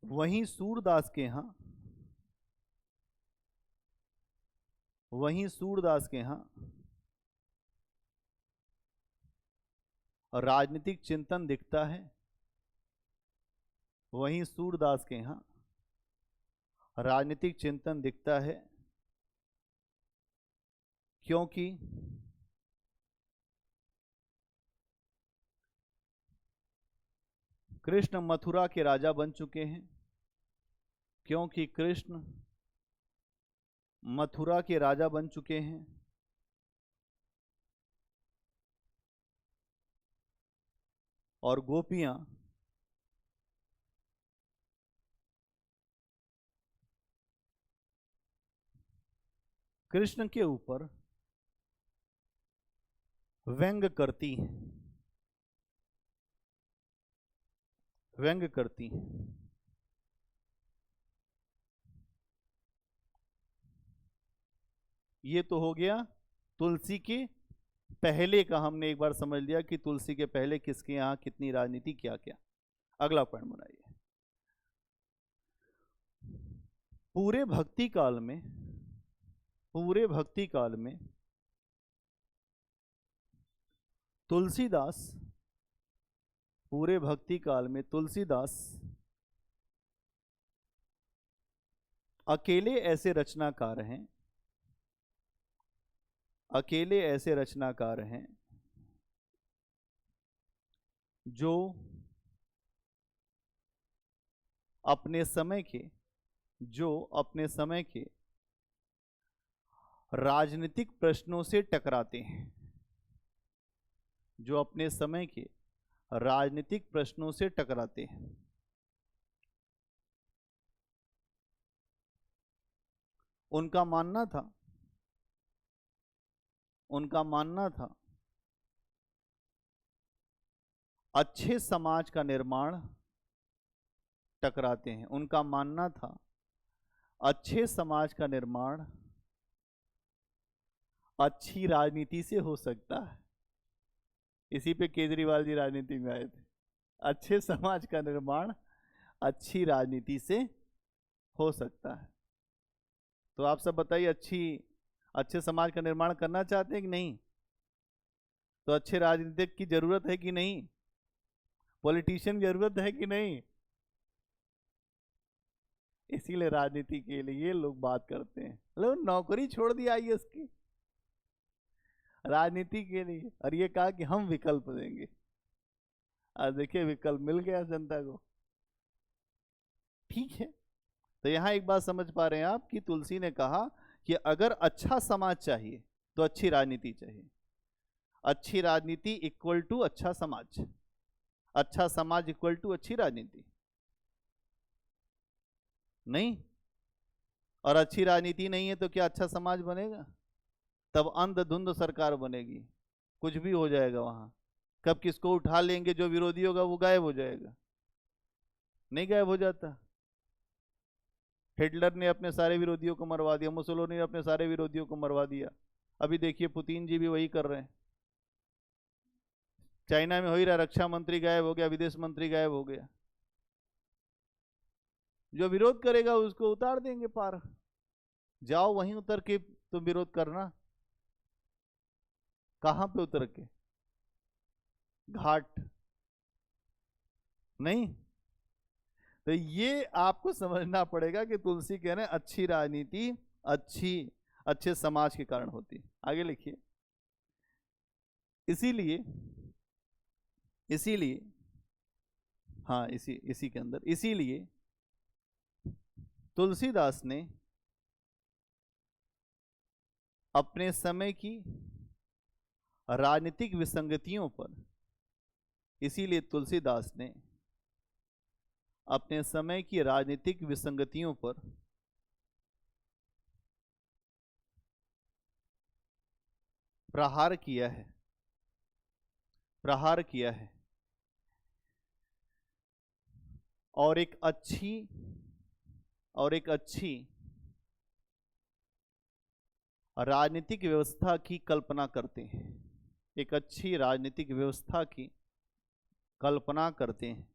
Speaker 1: वहीं सूरदास के यहाँ, वहीं सूरदास के यहाँ राजनीतिक चिंतन दिखता है। वहीं सूरदास के यहाँ राजनीतिक चिंतन दिखता है, क्योंकि कृष्ण मथुरा के राजा बन चुके हैं, क्योंकि कृष्ण मथुरा के राजा बन चुके हैं। और गोपियां कृष्ण के ऊपर व्यंग करती हैं, व्यंग करती हैं। ये तो हो गया तुलसी के पहले का, हमने एक बार समझ लिया कि तुलसी के पहले किसके यहाँ कितनी राजनीति क्या क्या। अगला पॉइंट बनाइए, पूरे भक्ति काल में, पूरे भक्ति काल में तुलसीदास, पूरे भक्ति काल में तुलसीदास अकेले ऐसे रचनाकार हैं, अकेले ऐसे रचनाकार हैं जो अपने समय के, जो अपने समय के राजनीतिक प्रश्नों से टकराते हैं, जो अपने समय के राजनीतिक प्रश्नों से टकराते हैं। उनका मानना था, उनका मानना था अच्छे समाज का निर्माण टकराते हैं। उनका मानना था अच्छे समाज का निर्माण अच्छी राजनीति से हो सकता है। इसी पे केजरीवाल जी राजनीति में आए थे। अच्छे समाज का निर्माण अच्छी राजनीति से हो सकता है। तो आप सब बताइए, अच्छे समाज का निर्माण करना चाहते हैं कि नहीं? तो अच्छे राजनीतिक की जरूरत है कि नहीं? पॉलिटिशियन की जरूरत है कि नहीं? इसीलिए राजनीति के लिए लोग बात करते हैं। लोग नौकरी छोड़ दी आईएएस की राजनीति के लिए, और ये कहा कि हम विकल्प देंगे। आज देखिए विकल्प मिल गया जनता को। ठीक है, तो यहाँ एक बात समझ पा रहे हैं आप कि तुलसी ने कहा कि अगर अच्छा समाज चाहिए तो अच्छी राजनीति चाहिए। अच्छी राजनीति इक्वल टू अच्छा समाज, अच्छा समाज इक्वल टू अच्छी राजनीति नहीं। और अच्छी राजनीति नहीं है तो क्या अच्छा समाज बनेगा? तब अंधधुंध सरकार बनेगी, कुछ भी हो जाएगा वहां। कब किसको उठा लेंगे, जो विरोधी होगा वो गायब हो जाएगा। नहीं गायब हो जाता। हिटलर ने अपने सारे विरोधियों को मरवा दिया, मुसोलिनी ने अपने सारे विरोधियों को मरवा दिया। अभी देखिए पुतिन जी भी वही कर रहे हैं। चाइना में हो ही रहा, रक्षा मंत्री गायब हो गया, विदेश मंत्री गायब हो गया। जो विरोध करेगा उसको उतार देंगे पार। जाओ वहीं उतर के तुम विरोध करना। कहां पे उतर के? घाट नहीं। तो ये आपको समझना पड़ेगा कि तुलसी कह रहे हैं अच्छी राजनीति अच्छे समाज के कारण होती। आगे लिखिए। इसीलिए हाँ, इसी के अंदर इसीलिए तुलसीदास ने अपने समय की राजनीतिक विसंगतियों पर इसीलिए तुलसीदास ने अपने समय की राजनीतिक विसंगतियों पर प्रहार किया है और एक अच्छी राजनीतिक व्यवस्था की कल्पना करते हैं। एक अच्छी राजनीतिक व्यवस्था की कल्पना करते हैं।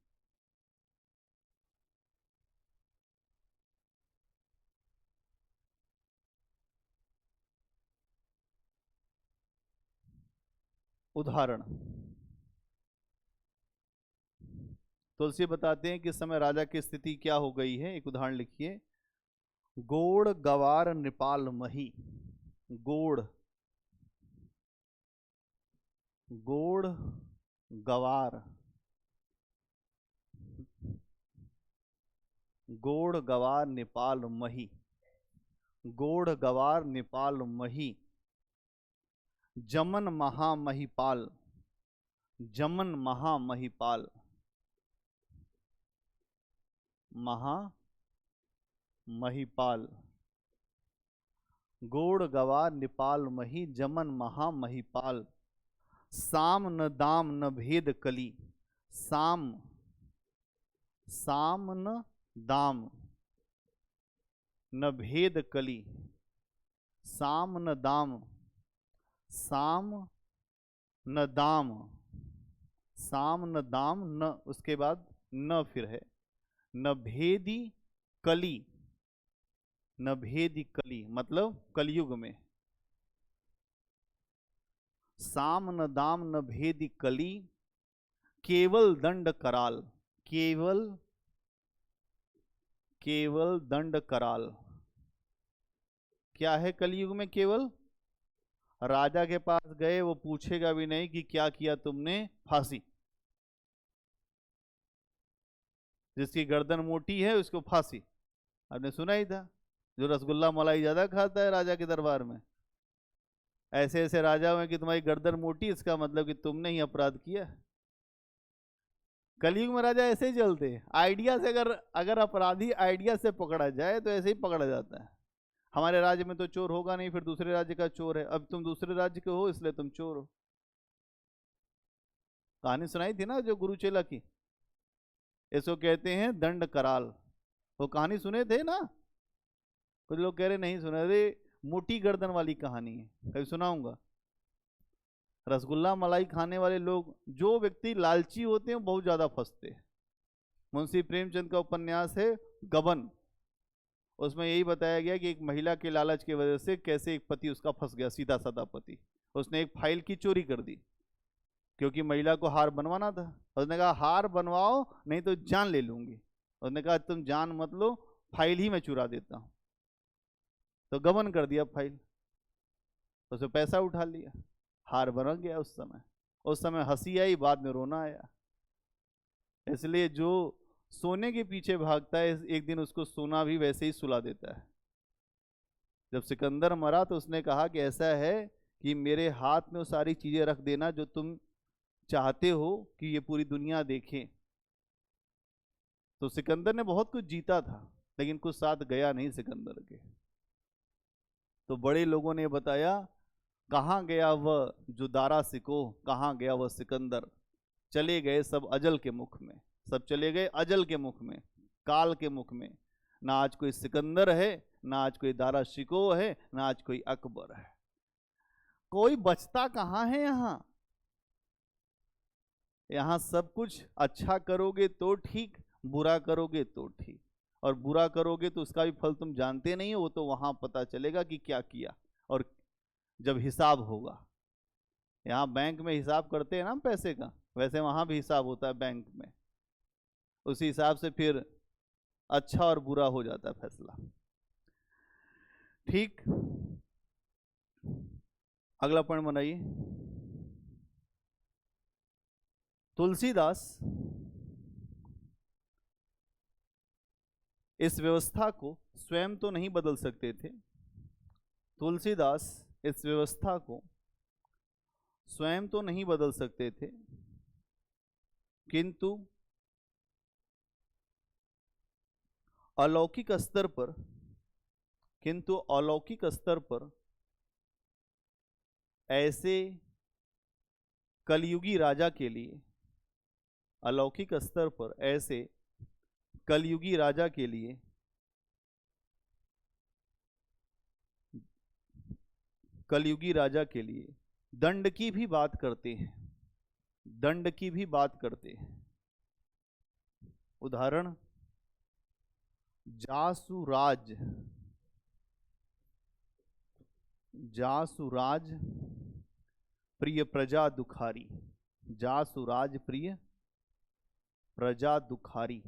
Speaker 1: उदाहरण तुलसी बताते हैं कि इस समय राजा की स्थिति क्या हो गई है। एक उदाहरण लिखिए। गोड़ गवार निपाल मही। गोड़ गवार निपाल मही। गोड़ गवार निपाल मही। जमन महामहिपाल। महामहिपाल। गोड़ गवार निपाल मही जमन महामहिपाल। साम न दाम न भेद कली। साम न दाम न भेद कली। साम न दाम न, उसके बाद न फिर है। न भेदी कली मतलब कलयुग में। साम न दाम न भेदी कली। केवल दंड कराल। केवल दंड कराल। क्या है कलयुग में? केवल राजा के पास गए, वो पूछेगा भी नहीं कि क्या किया तुमने, फांसी। जिसकी गर्दन मोटी है उसको फांसी। आपने सुना ही था, जो रसगुल्ला मलाई ज्यादा खाता है राजा के दरबार में। ऐसे ऐसे राजा हुए कि तुम्हारी गर्दन मोटी, इसका मतलब कि तुमने ही अपराध किया। कलयुग में राजा ऐसे ही चलते हैं। आइडिया से अगर अपराधी आइडिया से पकड़ा जाए तो ऐसे ही पकड़ा जाता है। हमारे राज्य में तो चोर होगा नहीं, फिर दूसरे राज्य का चोर है। अब तुम दूसरे राज्य के हो इसलिए तुम चोर हो। कहानी सुनाई थी ना जो गुरुचेला की, इसको कहते हैं दंड कराल। वो कहानी सुने थे ना? कुछ लोग कह रहे नहीं सुने। अरे मोटी गर्दन वाली कहानी है, कभी सुनाऊंगा। रसगुल्ला मलाई खाने वाले लोग, जो व्यक्ति लालची होते हैं, बहुत ज्यादा फंसते हैं। मुंशी प्रेमचंद का उपन्यास है गबन। उसमें यही बताया गया कि एक महिला के लालच की वजह से कैसे एक पति उसका फंस गया, सीधा साधा पति। उसने एक फाइल की चोरी कर दी क्योंकि महिला को हार बनवाना था। उसने कहा हार बनवाओ नहीं तो जान ले लूंगी। उसने कहा तुम जान मत लो, फाइल ही मैं चुरा देता हूं। तो गबन कर दिया फाइल, उसने पैसा उठा लिया, हार बन गया। उस समय हंसी आई, बाद में रोना आया। इसलिए जो सोने के पीछे भागता है, एक दिन उसको सोना भी वैसे ही सुला देता है। जब सिकंदर मरा तो उसने कहा कि ऐसा है कि मेरे हाथ में वो सारी चीजें रख देना जो तुम चाहते हो कि ये पूरी दुनिया देखे। तो सिकंदर ने बहुत कुछ जीता था, लेकिन कुछ साथ गया नहीं सिकंदर के। तो बड़े लोगों ने बताया, कहाँ गया वह जो दारा सिकोह, कहाँ गया वह सिकंदर। चले गए सब अजल के मुख में, सब चले गए अजल के मुख में, काल के मुख में। ना आज कोई सिकंदर है, ना आज कोई दारा शिकोह है, ना आज कोई अकबर है। कोई बचता कहाँ है यहाँ? यहाँ सब कुछ अच्छा करोगे तो ठीक, बुरा करोगे तो ठीक। और बुरा करोगे तो उसका भी फल तुम जानते नहीं हो, वो तो वहां पता चलेगा कि क्या किया, और जब हिसाब होगा। यहाँ बैंक में हिसाब करते हैं ना पैसे का, वैसे वहां भी हिसाब होता है बैंक में। उसी हिसाब से फिर अच्छा और बुरा हो जाता है फैसला। ठीक, अगला पॉइंट बनाइए। तुलसीदास इस व्यवस्था को स्वयं तो नहीं बदल सकते थे। तुलसीदास इस व्यवस्था को स्वयं तो नहीं बदल सकते थे, किंतु अलौकिक स्तर पर, ऐसे कलयुगी राजा के लिए, अलौकिक स्तर पर ऐसे कलयुगी राजा के लिए दंड की भी बात करते हैं, दंड की भी बात करते हैं। उदाहरण, जासुराज, जासुराज प्रिय प्रजा दुखारी, जासुराज प्रिय प्रजा दुखारी।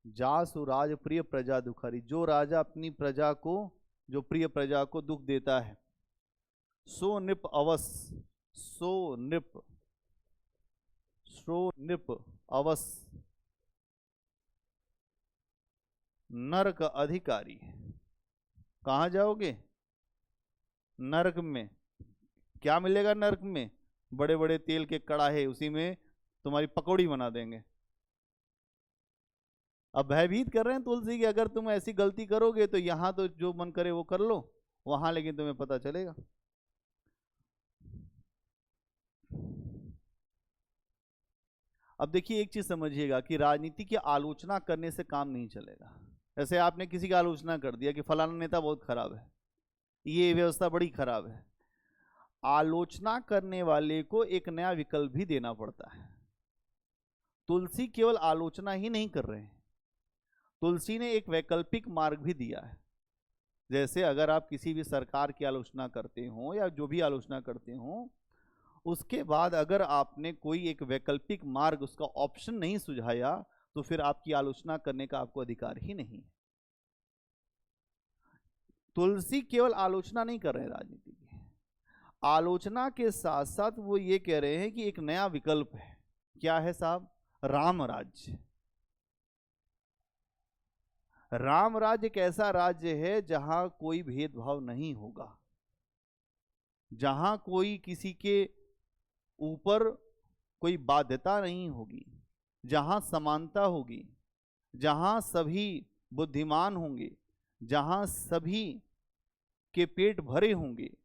Speaker 1: जासुराज प्रिय प्रजा दुखारी, जो राजा अपनी प्रजा को, जो प्रिय प्रजा को दुख देता है। सो निप अवस, सो निप अवस नरक अधिकारी। कहाँ जाओगे? नरक में। क्या मिलेगा नरक में? बड़े बड़े तेल के कड़ाहे, उसी में तुम्हारी पकौड़ी बना देंगे। अब भयभीत कर रहे हैं तुलसी की, अगर तुम ऐसी गलती करोगे तो यहां तो जो मन करे वो कर लो, वहां लेकिन तुम्हें पता चलेगा। अब देखिए, एक चीज समझिएगा कि राजनीति की आलोचना करने से काम नहीं चलेगा। जैसे आपने किसी की आलोचना कर दिया कि फलाना नेता बहुत खराब है, ये व्यवस्था बड़ी खराब है, आलोचना करने वाले को एक नया विकल्प भी देना पड़ता है। तुलसी केवल आलोचना ही नहीं कर रहे हैं, तुलसी ने एक वैकल्पिक मार्ग भी दिया है। जैसे अगर आप किसी भी सरकार की आलोचना करते हो या जो भी आलोचना करते हो, उसके बाद अगर आपने कोई एक वैकल्पिक मार्ग, उसका ऑप्शन नहीं सुझाया, तो फिर आपकी आलोचना करने का आपको अधिकार ही नहीं। तुलसी केवल आलोचना नहीं कर रहे हैं राजनीति की, आलोचना के साथ साथ वो ये कह रहे हैं कि एक नया विकल्प है। क्या है साहब? राम राज्य। राम राज्य एक ऐसा राज्य है जहां कोई भेदभाव नहीं होगा, जहां कोई किसी के ऊपर कोई बाध्यता नहीं होगी, जहां समानता होगी, जहां सभी बुद्धिमान होंगे, जहां सभी के पेट भरे होंगे,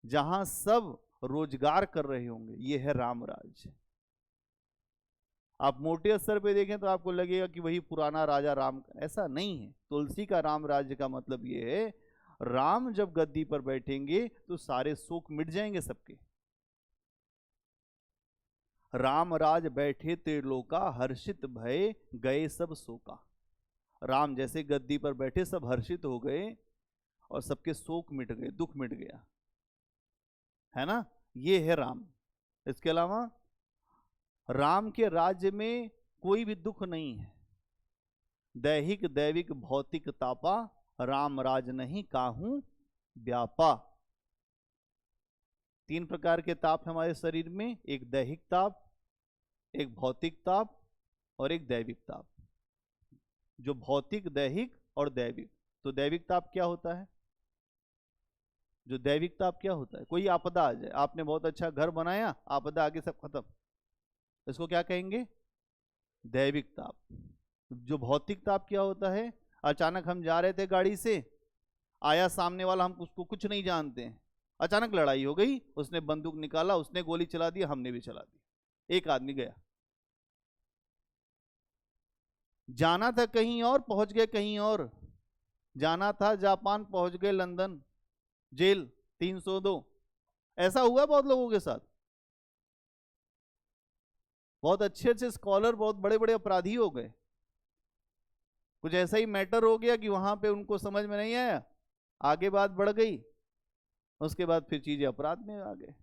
Speaker 1: जहां सब रोजगार कर रहे होंगे। यह है राम राज्य। आप मोटे स्तर पे देखें तो आपको लगेगा कि वही पुराना राजा राम, ऐसा नहीं है। तुलसी का राम राज्य का मतलब ये है, राम जब गद्दी पर बैठेंगे तो सारे शोक मिट जाएंगे सबके। राम राज बैठे त्रिलोका, हर्षित भय गए सब शोका। राम जैसे गद्दी पर बैठे, सब हर्षित हो गए और सबके शोक मिट गए, दुख मिट गया, है ना? ये है राम। इसके अलावा राम के राज्य में कोई भी दुख नहीं है। दैहिक दैविक भौतिक तापा, राम राज नहीं काहू व्यापा। 3 प्रकार के ताप हमारे शरीर में, एक दैहिक ताप, एक भौतिक ताप और एक दैविक ताप। जो भौतिक, दैहिक और दैविक। तो दैविक ताप क्या होता है? जो दैविक ताप क्या होता है? कोई आपदा आ जाए, आपने बहुत अच्छा घर बनाया, आपदा आके सब खत्म, इसको क्या कहेंगे? दैविक ताप। जो भौतिक ताप क्या होता है? अचानक हम जा रहे थे गाड़ी से, आया सामने वाला, हम उसको कुछ नहीं जानते हैं, अचानक लड़ाई हो गई, उसने बंदूक निकाला, उसने गोली चला दी, हमने भी चला दी, एक आदमी गया। जाना था कहीं और, पहुंच गए कहीं और। जाना था जापान, पहुंच गए लंदन, जेल 302। ऐसा हुआ बहुत लोगों के साथ। बहुत अच्छे अच्छे स्कॉलर, बहुत बड़े बड़े अपराधी हो गए। कुछ ऐसा ही मैटर हो गया कि वहां पे उनको समझ में नहीं आया, आगे बात बढ़ गई, उसके बाद फिर चीजें अपराध में आ गए।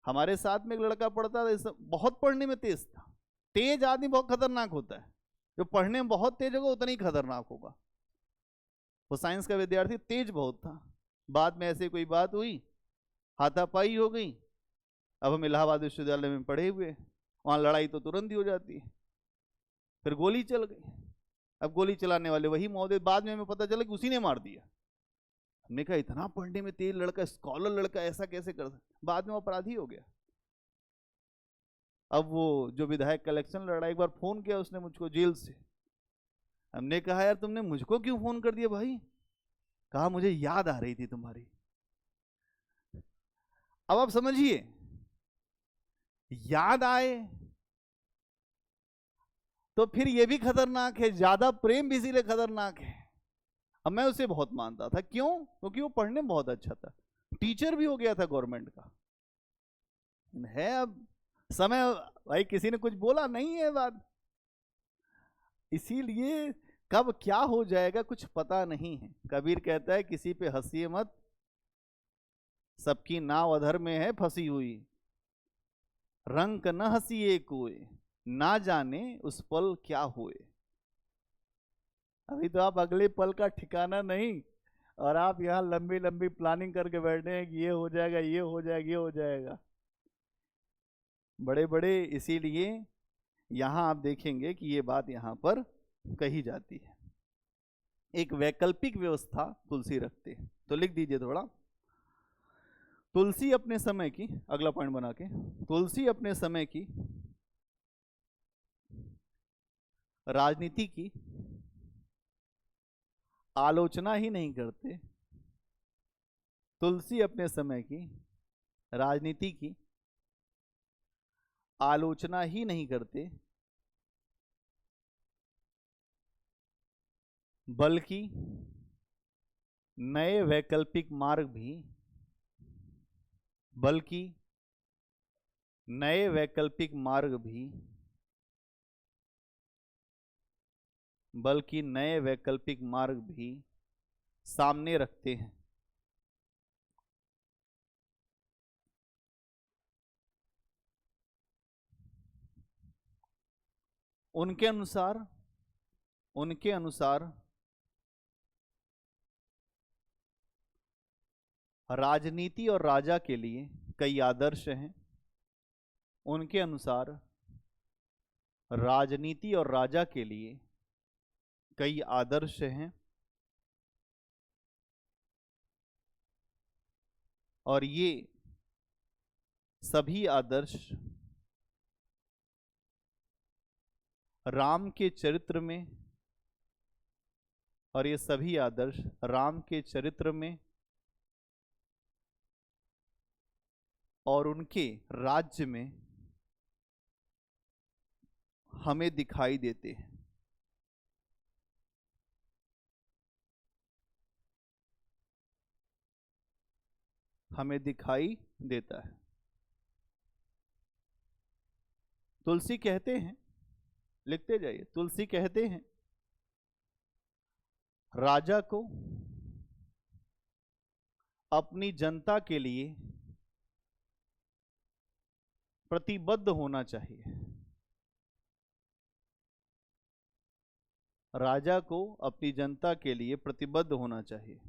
Speaker 1: हमारे साथ में एक लड़का पढ़ता था, बहुत पढ़ने में तेज था। तेज आदमी बहुत खतरनाक होता है, जो पढ़ने में बहुत तेज होगा उतना ही खतरनाक होगा। वो साइंस का विद्यार्थी, तेज बहुत था। बाद में ऐसे कोई बात हुई, हाथापाई हो गई। अब हम इलाहाबाद विश्वविद्यालय में पढ़े हुए, वहां लड़ाई तो तुरंत ही हो जाती है। फिर गोली चल गई। अब गोली चलाने वाले वही महोदय, बाद में हमें पता चला कि उसी ने मार दिया। हमने कहा इतना पढ़ने में तेज लड़का, स्कॉलर लड़का, ऐसा कैसे कर सकता? बाद में वो अपराधी हो गया। अब वो जो विधायक का इलेक्शन लड़ा, एक बार फोन किया उसने मुझको जेल से। हमने कहा यार तुमने मुझको क्यों फोन कर दिया भाई? कहा मुझे याद आ रही थी तुम्हारी। अब आप समझिए, याद आए तो फिर ये भी खतरनाक है, ज्यादा प्रेम भी इसीलिए खतरनाक है। अब मैं उसे बहुत मानता था, क्यों? क्योंकि वो पढ़ने में बहुत अच्छा था, टीचर भी हो गया था गवर्नमेंट का। है अब समय, भाई किसी ने कुछ बोला नहीं है बात, इसीलिए कब क्या हो जाएगा कुछ पता नहीं है। कबीर कहता है किसी पे हंसिए मत, सबकी नाव अधर में है फंसी हुई, रंग न हंसिए कोई, ना जाने उस पल क्या हुए। अभी तो आप अगले पल का ठिकाना नहीं, और आप यहाँ लंबी लंबी प्लानिंग करके बैठे हैं कि ये हो जाएगा, ये हो जाएगा, ये हो जाएगा, बड़े बड़े। इसीलिए यहाँ आप देखेंगे कि ये बात यहाँ पर कही जाती है। एक वैकल्पिक व्यवस्था तुलसी रखते हैं। तो लिख दीजिए थोड़ा, तुलसी अपने समय की, अगला पॉइंट बना के, तुलसी अपने समय की राजनीति की आलोचना ही नहीं करते, तुलसी अपने समय की राजनीति की आलोचना ही नहीं करते, बल्कि नए वैकल्पिक मार्ग भी, बल्कि नए वैकल्पिक मार्ग भी, बल्कि नए वैकल्पिक मार्ग भी सामने रखते हैं। उनके अनुसार, उनके अनुसार राजनीति और राजा के लिए कई आदर्श हैं। उनके अनुसार राजनीति और राजा के लिए कई आदर्श हैं, और ये सभी आदर्श राम के चरित्र में, और ये सभी आदर्श राम के चरित्र में और उनके राज्य में हमें दिखाई देते हैं। हमें दिखाई देता है। तुलसी कहते हैं, लिखते जाइए, तुलसी कहते हैं राजा को अपनी जनता के लिए प्रतिबद्ध होना चाहिए। राजा को अपनी जनता के लिए प्रतिबद्ध होना चाहिए।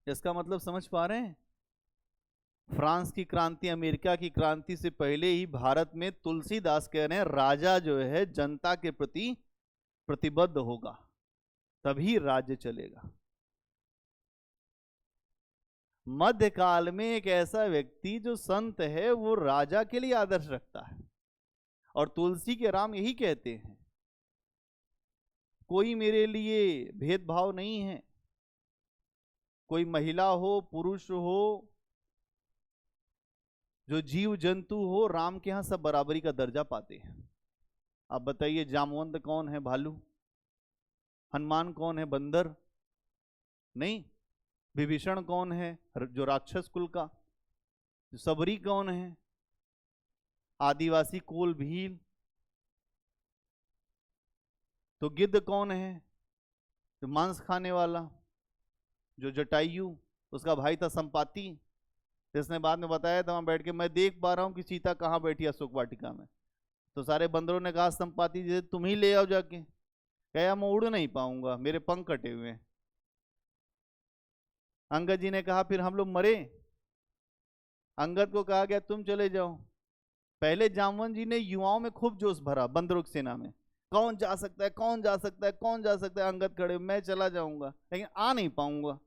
Speaker 1: इसका मतलब समझ पा रहे हैं? फ्रांस की क्रांति, अमेरिका की क्रांति से पहले ही भारत में तुलसीदास कह रहे हैं राजा जो है जनता के प्रति प्रतिबद्ध होगा, तभी राज्य चलेगा। मध्यकाल में एक ऐसा व्यक्ति जो संत है वो राजा के लिए आदर्श रखता है, और तुलसी के राम यही कहते हैं, कोई मेरे लिए भेदभाव नहीं है, कोई महिला हो पुरुष हो, जो जीव जंतु हो, राम के यहां सब बराबरी का दर्जा पाते हैं। आप बताइए, जामवंत कौन है? भालू। हनुमान कौन है? बंदर। नहीं। विभीषण कौन है? जो राक्षस कुल का। सबरी कौन है? आदिवासी कोल भील। तो गिद्ध कौन है? जो मांस खाने वाला, जो जटायु, उसका भाई था संपाति, जिसने बाद में बताया था वहां बैठ के, मैं देख पा रहा हूं कि सीता कहाँ बैठी अशोक वाटिका में। तो सारे बंदरों ने कहा संपाति जी तुम ही ले आओ जाके। कहा मैं उड़ नहीं पाऊंगा, मेरे पंख कटे हुए हैं। अंगद जी ने कहा फिर हम लोग मरे। अंगद को कहा गया तुम चले जाओ। पहले जामवंत जी ने युवाओं में खूब जोश भरा, बंदरों की सेना में, कौन जा सकता है, कौन जा सकता है, कौन जा सकता है। अंगद खड़े, मैं चला जाऊंगा लेकिन आ नहीं पाऊंगा।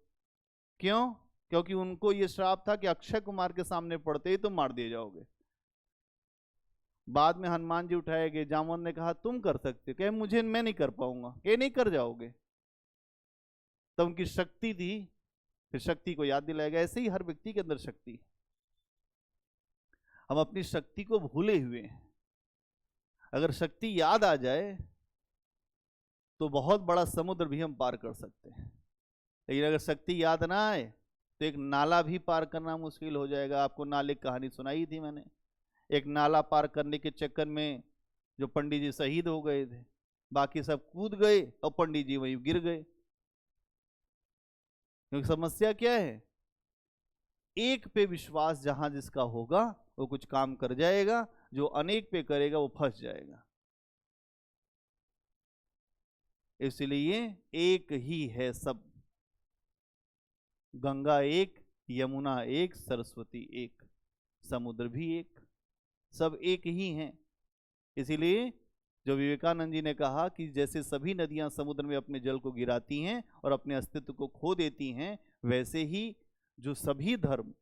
Speaker 1: क्यों? क्योंकि उनको ये श्राप था कि अक्षय कुमार के सामने पड़ते ही तुम मार दिए जाओगे। बाद में हनुमान जी उठाए गए, जामवंत ने कहा तुम कर सकते हो। कहे मुझे, मैं नहीं कर पाऊंगा। कहे नहीं, कर जाओगे। तो उनकी शक्ति थी, फिर शक्ति को याद दिलाया गया। ऐसे ही हर व्यक्ति के अंदर शक्ति है, हम अपनी शक्ति को भूले हुए हैं। अगर शक्ति याद आ जाए तो बहुत बड़ा समुद्र भी हम पार कर सकते हैं, लेकिन अगर शक्ति याद ना आए तो एक नाला भी पार करना मुश्किल हो जाएगा। आपको नाले की कहानी सुनाई थी मैंने। एक नाला पार करने के चक्कर में जो पंडित जी शहीद हो गए थे, बाकी सब कूद गए और पंडित जी वहीं गिर गए। क्योंकि समस्या क्या है, एक पे विश्वास जहां जिसका होगा वो कुछ काम कर जाएगा, जो अनेक पे करेगा वो फंस जाएगा। इसलिए एक ही है सब, गंगा एक, यमुना एक, सरस्वती एक, समुद्र भी एक, सब एक ही हैं। इसीलिए जो विवेकानंद जी ने कहा कि जैसे सभी नदियां समुद्र में अपने जल को गिराती हैं और अपने अस्तित्व को खो देती हैं, वैसे ही जो सभी धर्म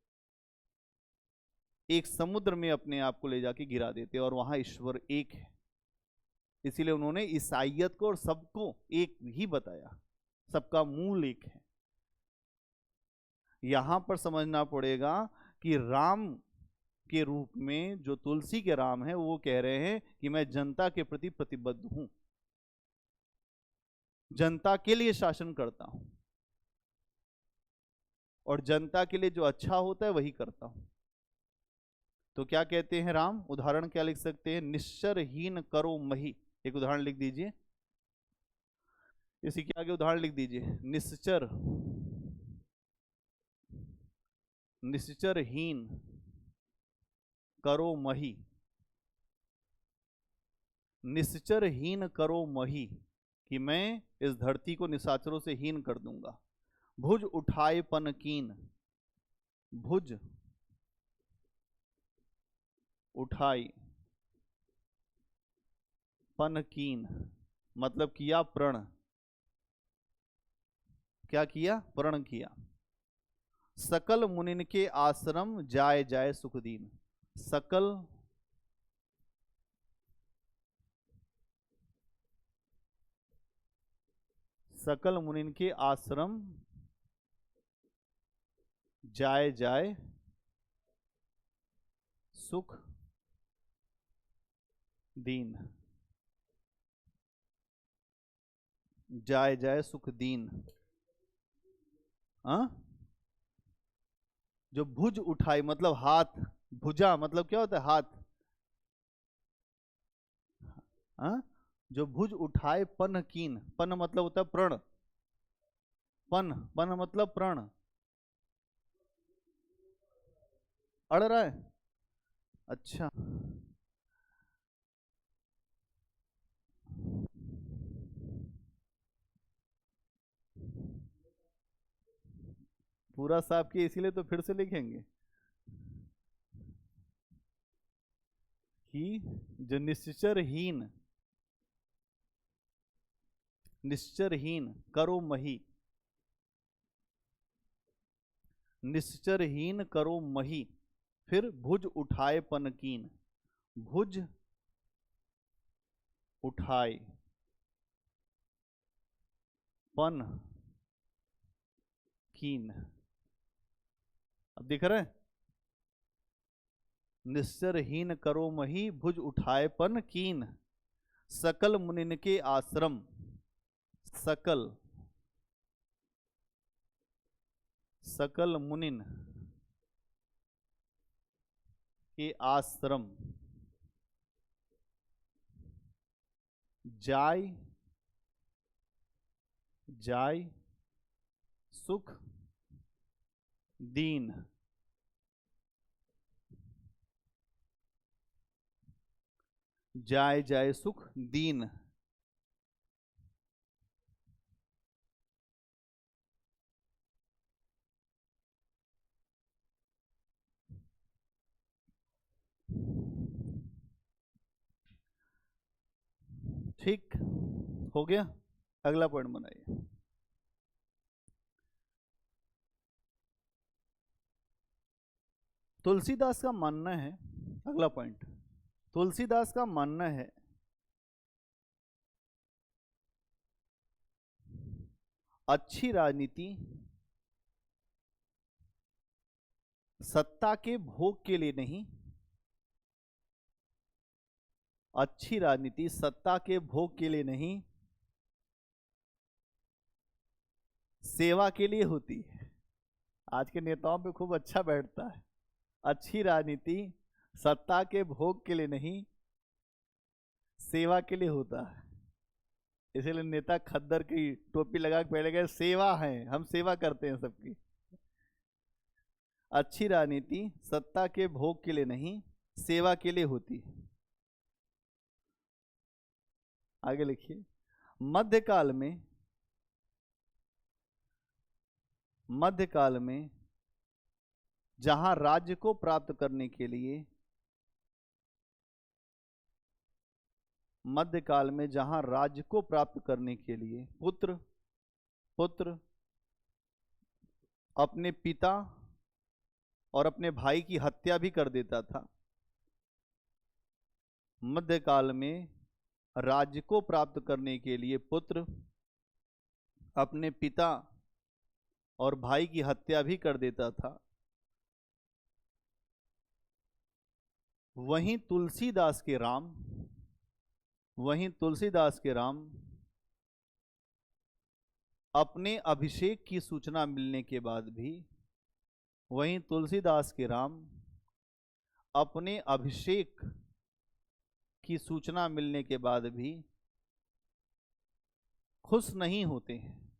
Speaker 1: एक समुद्र में अपने आप को ले जाके गिरा देते हैं, और वहां ईश्वर एक है। इसीलिए उन्होंने ईसाइयत को और सबको एक ही बताया, सबका मूल एक है। यहां पर समझना पड़ेगा कि राम के रूप में जो तुलसी के राम है वो कह रहे हैं कि मैं जनता के प्रति प्रतिबद्ध हूं, जनता के लिए शासन करता हूं, और जनता के लिए जो अच्छा होता है वही करता हूं। तो क्या कहते हैं राम? उदाहरण क्या लिख सकते हैं? निश्चरहीन करो मही। एक उदाहरण लिख दीजिए, इसी के आगे उदाहरण लिख दीजिए। निश्चर, निश्चरहीन करो मही, निश्चरहीन करो मही, कि मैं इस धरती को निशाचरों से हीन कर दूंगा। भुज उठाए पन कीन, भुज उठाई पन कीन मतलब किया प्रण। क्या किया? प्रण किया। सकल मुनिन के आश्रम जाय जाय सुखदीन। सकल सकल मुनिन के आश्रम जाय जाय सुख दीन, जाय जाय सुख दीन। जो भुज उठाई मतलब हाथ, भुजा मतलब क्या होता है? हाथ। जो भुज उठाए पन कीन, पन मतलब होता है प्रण, पन, पन मतलब प्रण। अड़ रहा है? अच्छा, पूरा साफ किया इसीलिए तो फिर से लिखेंगे। कि जो निश्चरहीन करो मही, निश्चरहीन करो मही, फिर भुज उठाए पन कीन, भुज उठाए पन कीन। अब दिख रहा है, निश्चरहीन करो मही, भुज उठाए पन कीन, सकल मुनिन के आश्रम, सकल मुनिन के आश्रम, जाय सुख दीन। जाय सुख दीन। ठीक हो गया, अगला पॉइंट बनाइए। तुलसीदास का मानना है, अगला पॉइंट, तुलसीदास का मानना है अच्छी राजनीति सत्ता के भोग के लिए नहीं, अच्छी राजनीति सत्ता के भोग के लिए नहीं, सेवा के लिए होती है। आज के नेताओं पे खूब अच्छा बैठता है। अच्छी राजनीति सत्ता के भोग के लिए नहीं, सेवा के लिए होता है। इसीलिए नेता खद्दर की टोपी लगा के बैठ गए, सेवा है, हम सेवा करते हैं सबकी। अच्छी राजनीति सत्ता के भोग के लिए नहीं, सेवा के लिए होती है। आगे लिखिए, मध्यकाल में जहां राज्य को प्राप्त करने के लिए, मध्यकाल में जहां राज्य को प्राप्त करने के लिए पुत्र अपने पिता और अपने भाई की हत्या भी कर देता था। मध्यकाल में राज्य को प्राप्त करने के लिए पुत्र अपने पिता और भाई की हत्या भी कर देता था। वहीं तुलसीदास के राम अपने अभिषेक की सूचना मिलने के बाद भी, वहीं तुलसीदास के राम अपने अभिषेक की सूचना मिलने के बाद भी खुश नहीं होते हैं,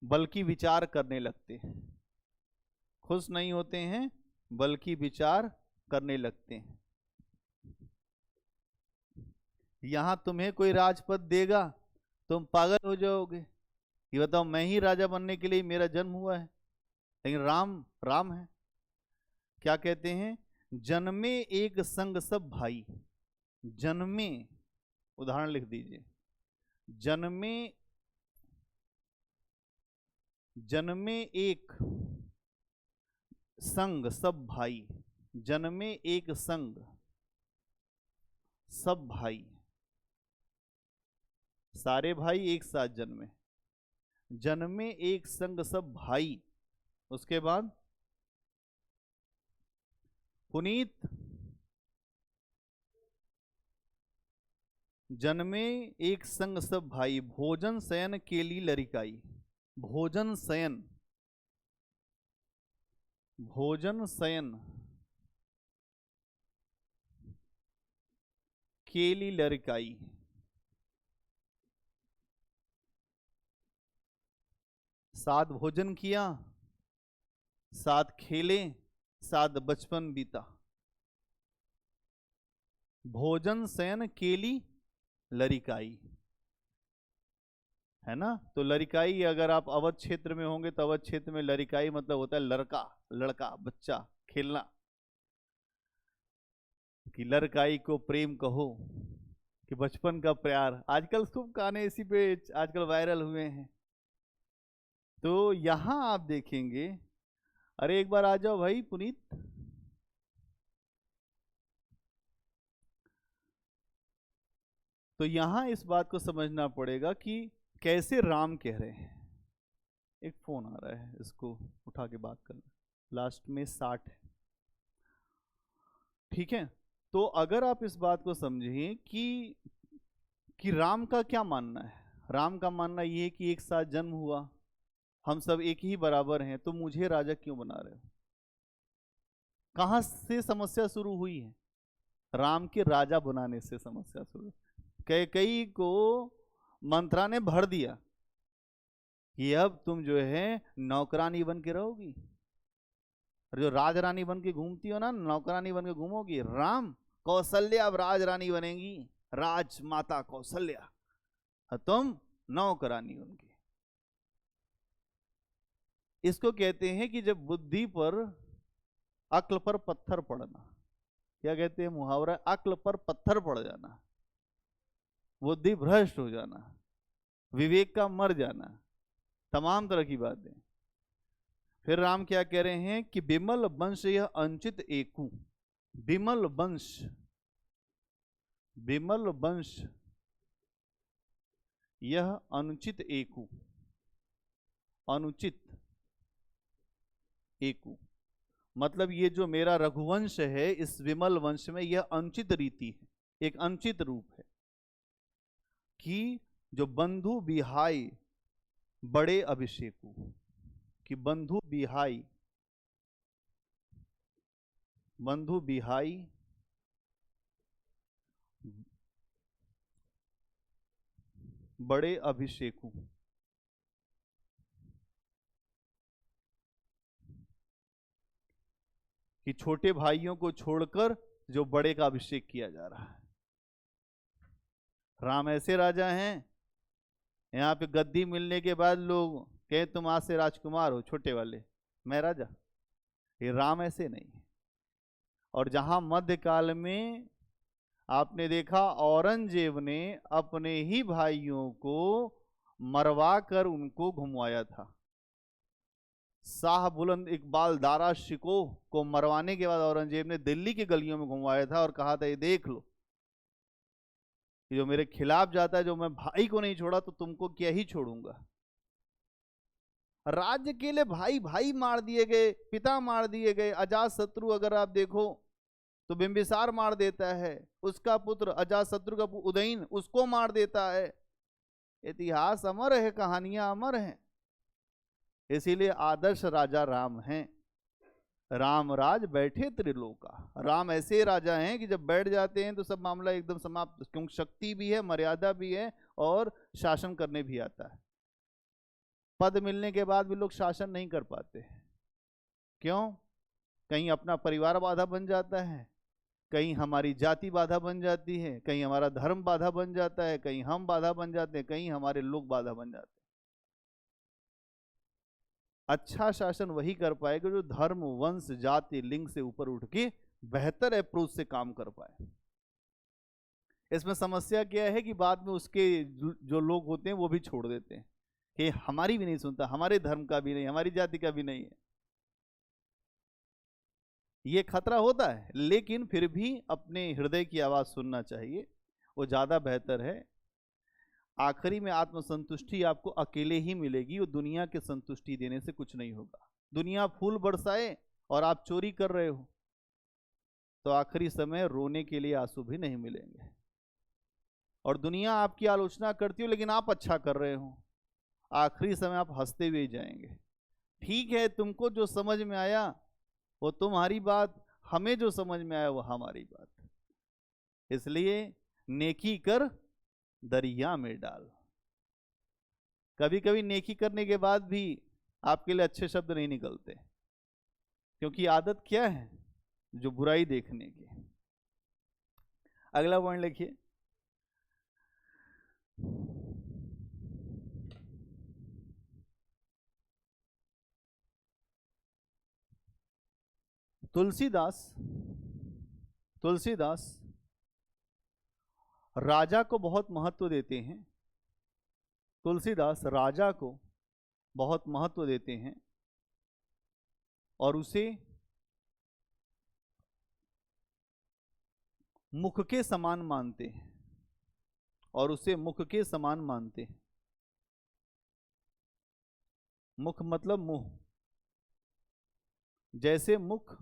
Speaker 1: बल्कि विचार करने लगते हैं। खुश नहीं होते हैं बल्कि विचार करने लगते हैं। यहां तुम्हें कोई राजपद देगा, तुम पागल हो जाओगे। ये बताओ, मैं ही राजा बनने के लिए मेरा जन्म हुआ है, लेकिन राम है। क्या कहते हैं, जन्मे एक संग सब भाई। जन्मे, उदाहरण लिख दीजिए, जन्मे एक संग सब भाई, जन्मे एक संग सब भाई, सारे भाई एक साथ जन्मे। जन्मे एक संग सब भाई, उसके बाद पुनीत जन्मे एक संग सब भाई, भोजन शयन केली लरिकाई। भोजन शयन केली लरिकाई। साथ भोजन किया, साथ खेले, साथ बचपन बीता। भोजन शयन केली लरिकाई, है ना। तो लरिकाई, अगर आप अवध क्षेत्र में होंगे तो अवध क्षेत्र में लरिकाई मतलब होता है लड़का, बच्चा, खेलना। कि लड़काई को प्रेम कहो, कि बचपन का प्यार, आजकल खूब गाने इसी पे आजकल वायरल हुए हैं। तो यहां आप देखेंगे, अरे एक बार आ जाओ भाई पुनीत। तो यहां इस बात को समझना पड़ेगा कि कैसे राम कह रहे हैं। एक फोन आ रहा है, इसको उठा के बात करना, लास्ट में 60 है, ठीक है। तो अगर आप इस बात को समझें कि राम का क्या मानना है, राम का मानना ये है कि एक साथ जन्म हुआ, हम सब एक ही बराबर हैं, तो मुझे राजा क्यों बना रहे हो। कहां से समस्या शुरू हुई है, राम के राजा बनाने से समस्या शुरू। कैकेयी को मंत्रा ने भर दिया कि अब तुम जो है नौकरानी बन के रहोगी, और जो राजरानी बन के घूमती हो ना, नौकरानी बन के घूमोगी। राम, कौशल्या अब राजरानी बनेगी, राजमाता कौशल्या, और तुम नौकरानी उनकी। इसको कहते हैं कि जब बुद्धि पर, अक्ल पर पत्थर पड़ना, क्या कहते हैं मुहावरा, अक्ल पर पत्थर पड़ जाना, बुद्धि भ्रष्ट हो जाना, विवेक का मर जाना, तमाम तरह की बातें। फिर राम क्या कह रहे हैं कि विमल वंश यह अंचित एकू, विमल वंश, विमल वंश यह अनुचित एकू, अनुचित एकू मतलब ये जो मेरा रघुवंश है, इस विमल वंश में यह अनुचित रीति है, एक अनुचित रूप है कि जो बंधु बिहाई बड़े अभिषेकु, कि बंधु बिहाई, बंधु बिहाई बड़े अभिषेकु, कि छोटे भाइयों को छोड़कर जो बड़े का अभिषेक किया जा रहा है। राम ऐसे राजा हैं, यहाँ पे गद्दी मिलने के बाद लोग कहे तुम आज से राजकुमार हो, छोटे वाले, मैं राजा। ये राम ऐसे नहीं है। और जहां मध्यकाल में आपने देखा औरंगजेब ने अपने ही भाइयों को मरवा कर उनको घुमवाया था। शाह बुलंद इकबाल दारा शिकोह को मरवाने के बाद औरंगजेब ने दिल्ली की गलियों में घुमवाया था और कहा था ये देख लो, जो मेरे खिलाफ जाता है, जो मैं भाई को नहीं छोड़ा तो तुमको क्या ही छोड़ूंगा। राज्य के लिए भाई भाई मार दिए गए, पिता मार दिए गए। अजात शत्रु अगर आप देखो तो बिंबिसार मार देता है, उसका पुत्र अजात शत्रु का उदयन उसको मार देता है। इतिहास अमर है, कहानियां अमर हैं। इसीलिए आदर्श राजा राम हैं। राम राज बैठे त्रिलोका, राम ऐसे राजा हैं कि जब बैठ जाते हैं तो सब मामला एकदम समाप्त, क्योंकि शक्ति भी है, मर्यादा भी है और शासन करने भी आता है। पद मिलने के बाद भी लोग शासन नहीं कर पाते। क्यों? कहीं अपना परिवार बाधा बन जाता है, कहीं हमारी जाति बाधा बन जाती है, कहीं हमारा धर्म बाधा बन जाता है, कहीं हम बाधा बन जाते हैं, कहीं हमारे लोग बाधा बन जाते हैं। अच्छा शासन वही कर पाएगा जो धर्म, वंश, जाति, लिंग से ऊपर उठ के बेहतर अप्रोच से काम कर पाए। इसमें समस्या क्या है कि बाद में उसके जो लोग होते हैं वो भी छोड़ देते हैं कि हमारी भी नहीं सुनता, हमारे धर्म का भी नहीं, हमारी जाति का भी नहीं है। ये खतरा होता है, लेकिन फिर भी अपने हृदय की आवाज सुनना चाहिए, वो ज्यादा बेहतर है। आखिरी में आत्मसंतुष्टि आपको अकेले ही मिलेगी, वो दुनिया के संतुष्टि देने से कुछ नहीं होगा। दुनिया फूल बरसाए और आप चोरी कर रहे हो तो आखिरी समय रोने के लिए आंसू भी नहीं मिलेंगे। और दुनिया आपकी आलोचना करती हो लेकिन आप अच्छा कर रहे हो, आखिरी समय आप हंसते हुए जाएंगे। ठीक है, तुमको जो समझ में आया वो तुम्हारी बात, हमें जो समझ में आया वो हमारी बात। इसलिए नेकी कर दरिया में डाल। कभी कभी नेकी करने के बाद भी आपके लिए अच्छे शब्द नहीं निकलते, क्योंकि आदत क्या है, जो बुराई देखने की। अगला पॉइंट लिखिए, तुलसीदास तुलसीदास राजा को बहुत महत्व देते हैं। तुलसीदास राजा को बहुत महत्व देते हैं और उसे मुख के समान मानते हैं, और उसे मुख के समान मानते हैं। मुख मतलब मुंह। जैसे मुख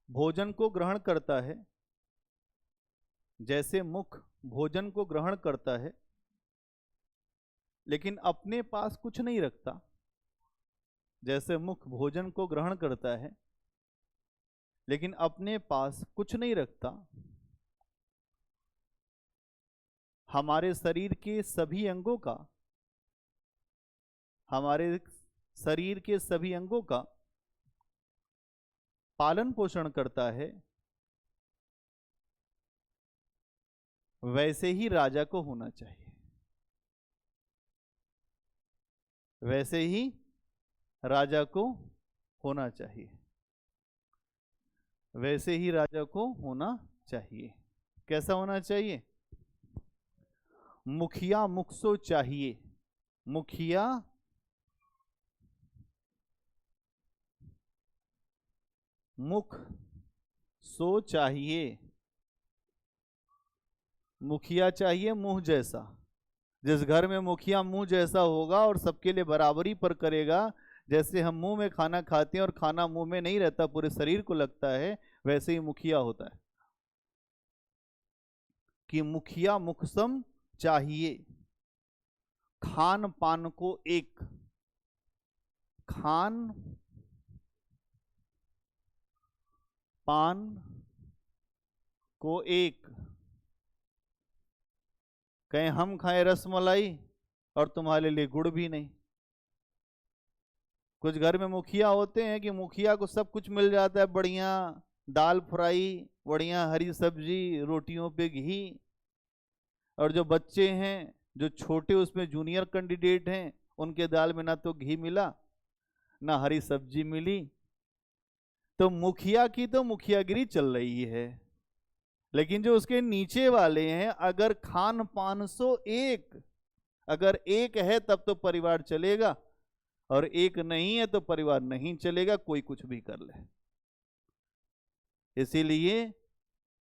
Speaker 1: भोजन को ग्रहण करता है, जैसे मुख भोजन को ग्रहण करता है लेकिन अपने पास कुछ नहीं रखता, जैसे मुख भोजन को ग्रहण करता है लेकिन अपने पास कुछ नहीं रखता, हमारे शरीर के सभी अंगों का, हमारे शरीर के सभी अंगों का पालन पोषण करता है, वैसे ही राजा को होना चाहिए। वैसे ही राजा को होना चाहिए। वैसे ही राजा को होना चाहिए। कैसा होना चाहिए? मुखिया मुख सो चाहिए। मुखिया मुख सो चाहिए। मुखिया चाहिए मुंह जैसा। जिस घर में मुखिया मुंह जैसा होगा और सबके लिए बराबरी पर करेगा, जैसे हम मुंह में खाना खाते हैं और खाना मुंह में नहीं रहता, पूरे शरीर को लगता है, वैसे ही मुखिया होता है कि मुखिया मुखसम चाहिए। खान पान को एक, खान पान को एक। कहीं हम खाएं रसमलाई और तुम्हारे लिए गुड़ भी नहीं। कुछ घर में मुखिया होते हैं कि मुखिया को सब कुछ मिल जाता है, बढ़िया दाल फ्राई, बढ़िया हरी सब्जी, रोटियों पे घी, और जो बच्चे हैं जो छोटे उसमें जूनियर कैंडिडेट हैं, उनके दाल में ना तो घी मिला ना हरी सब्जी मिली। तो मुखिया की तो मुखियागिरी चल रही है, लेकिन जो उसके नीचे वाले हैं, अगर खान पान सो एक, अगर एक है तब तो परिवार चलेगा, और एक नहीं है तो परिवार नहीं चलेगा, कोई कुछ भी कर ले। इसीलिए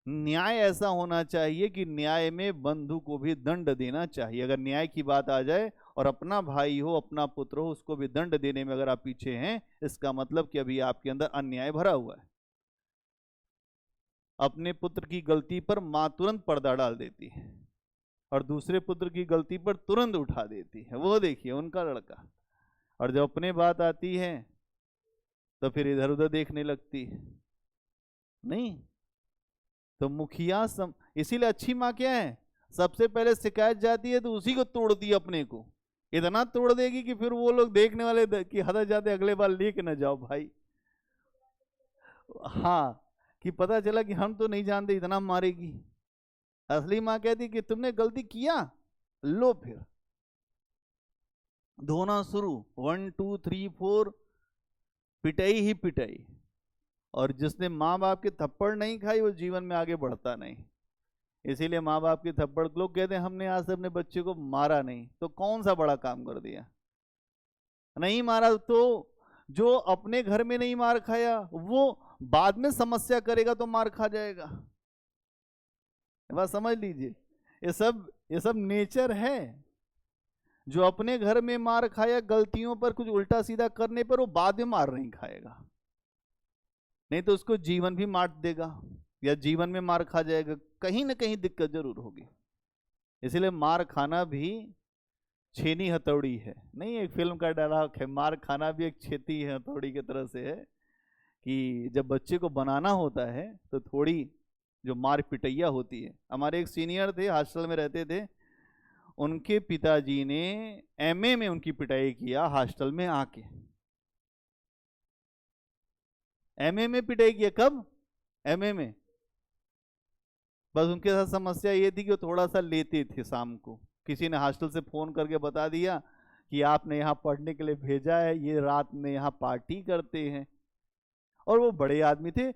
Speaker 1: न्याय ऐसा होना चाहिए कि न्याय में बंधु को भी दंड देना चाहिए। अगर न्याय की बात आ जाए और अपना भाई हो, अपना पुत्र हो, उसको भी दंड देने में अगर आप पीछे हैं, इसका मतलब कि अभी आपके अंदर अन्याय भरा हुआ है। अपने पुत्र की गलती पर मां तुरंत पर्दा डाल देती है और दूसरे पुत्र की गलती पर तुरंत उठा देती है। वो देखिए उनका लड़का। और जब अपने बात आती है तो फिर इधर उधर देखने लगती है। नहीं तो मुखिया इसीलिए अच्छी माँ क्या है, सबसे पहले शिकायत जाती है तो उसी को तोड़ती है, अपने को इतना तोड़ देगी कि फिर वो लोग देखने वाले कि हद जाते अगले बार लेके न जाओ भाई। हाँ, कि पता चला कि हम तो नहीं जानते, इतना मारेगी। असली माँ कहती कि तुमने गलती किया, लो फिर धोना शुरू, 1 2 3 4, पिटाई ही पिटाई। और जिसने माँ बाप के थप्पड़ नहीं खाई वो जीवन में आगे बढ़ता नहीं। इसीलिए माँ बाप के थप्पड़, लोग कहते हैं हमने आज से अपने बच्चे को मारा नहीं, तो कौन सा बड़ा काम कर दिया? नहीं मारा तो जो अपने घर में नहीं मार खाया वो बाद में समस्या करेगा तो मार खा जाएगा। बात समझ लीजिए, ये सब नेचर है। जो अपने घर में मार खाया गलतियों पर, कुछ उल्टा सीधा करने पर, वो बाद में मार नहीं खाएगा, नहीं तो उसको जीवन भी मार देगा या जीवन में मार खा जाएगा, कहीं ना कहीं दिक्कत जरूर होगी। इसलिए मार खाना भी छेनी हथौड़ी है। नहीं, एक फिल्म का डायलॉग है, मार खाना भी एक छेती हथौड़ी की तरह से है, कि जब बच्चे को बनाना होता है तो थोड़ी जो मार पिटैया होती है। हमारे एक सीनियर थे, हॉस्टल में रहते थे, उनके पिताजी ने एमए में उनकी पिटाई किया हॉस्टल में आके। एमए में पिटाई किया, कब? एमए में। बस उनके साथ समस्या ये थी कि वो थोड़ा सा लेते थे शाम को। किसी ने हॉस्टल से फोन करके बता दिया कि आपने यहाँ पढ़ने के लिए भेजा है, ये रात में यहाँ पार्टी करते हैं। और वो बड़े आदमी थे,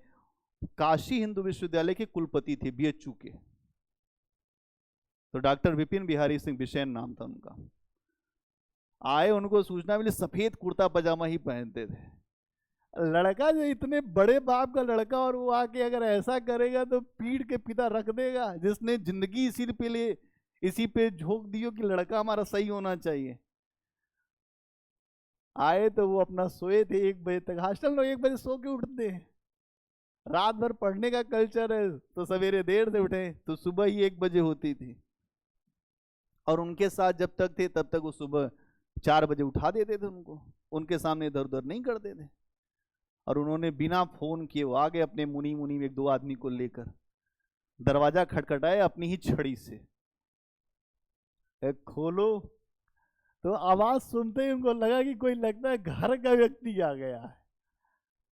Speaker 1: काशी हिंदू विश्वविद्यालय के कुलपति थे, बीएचयू के। तो डॉक्टर विपिन बिहारी सिंह बिसेन नाम था उनका। आए, उनको सूचना मिली, सफेद कुर्ता पजामा ही पहनते थे। लड़का जो इतने बड़े बाप का लड़का, और वो आके अगर ऐसा करेगा तो पीड़ के पिता रख देगा, जिसने जिंदगी इसी पे झोंक दियो कि लड़का हमारा सही होना चाहिए। आए तो वो अपना सोए थे 1 बजे तक। हॉस्टल में 1 बजे सो के उठते हैं, रात भर पढ़ने का कल्चर है, तो सवेरे देर से उठे तो सुबह ही 1 बजे होती थी। और उनके साथ जब तक थे तब तक वो सुबह 4 बजे उठा देते थे उनको, उनके सामने इधर उधर नहीं करते थे। और उन्होंने बिना फोन किए वो आ गए अपने मुनी में 1-2 आदमी को लेकर, दरवाजा खटखटाया अपनी ही छड़ी से, खोलो। तो आवाज सुनते ही उनको लगा कि कोई लगता है घर का व्यक्ति आ गया है।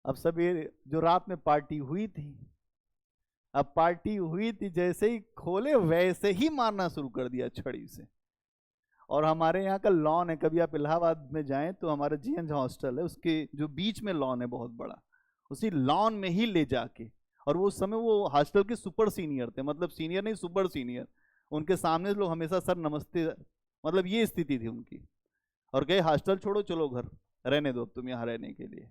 Speaker 1: अब सवेरे जो रात में पार्टी हुई थी, अब पार्टी हुई थी, जैसे ही खोले वैसे ही मारना शुरू कर दिया छड़ी से। और हमारे यहाँ का लॉन है, कभी आप इलाहाबाद में जाएं तो हमारा जीएन हॉस्टल है, उसके जो बीच में लॉन है बहुत बड़ा, उसी लॉन में ही ले जाके। और वो समय वो हॉस्टल के सुपर सीनियर थे, मतलब सीनियर नहीं सुपर सीनियर, उनके सामने लोग हमेशा सर नमस्ते, मतलब ये स्थिति थी उनकी। और कहे हॉस्टल छोड़ो, चलो घर रहने दो तुम यहाँ रहने के लिए।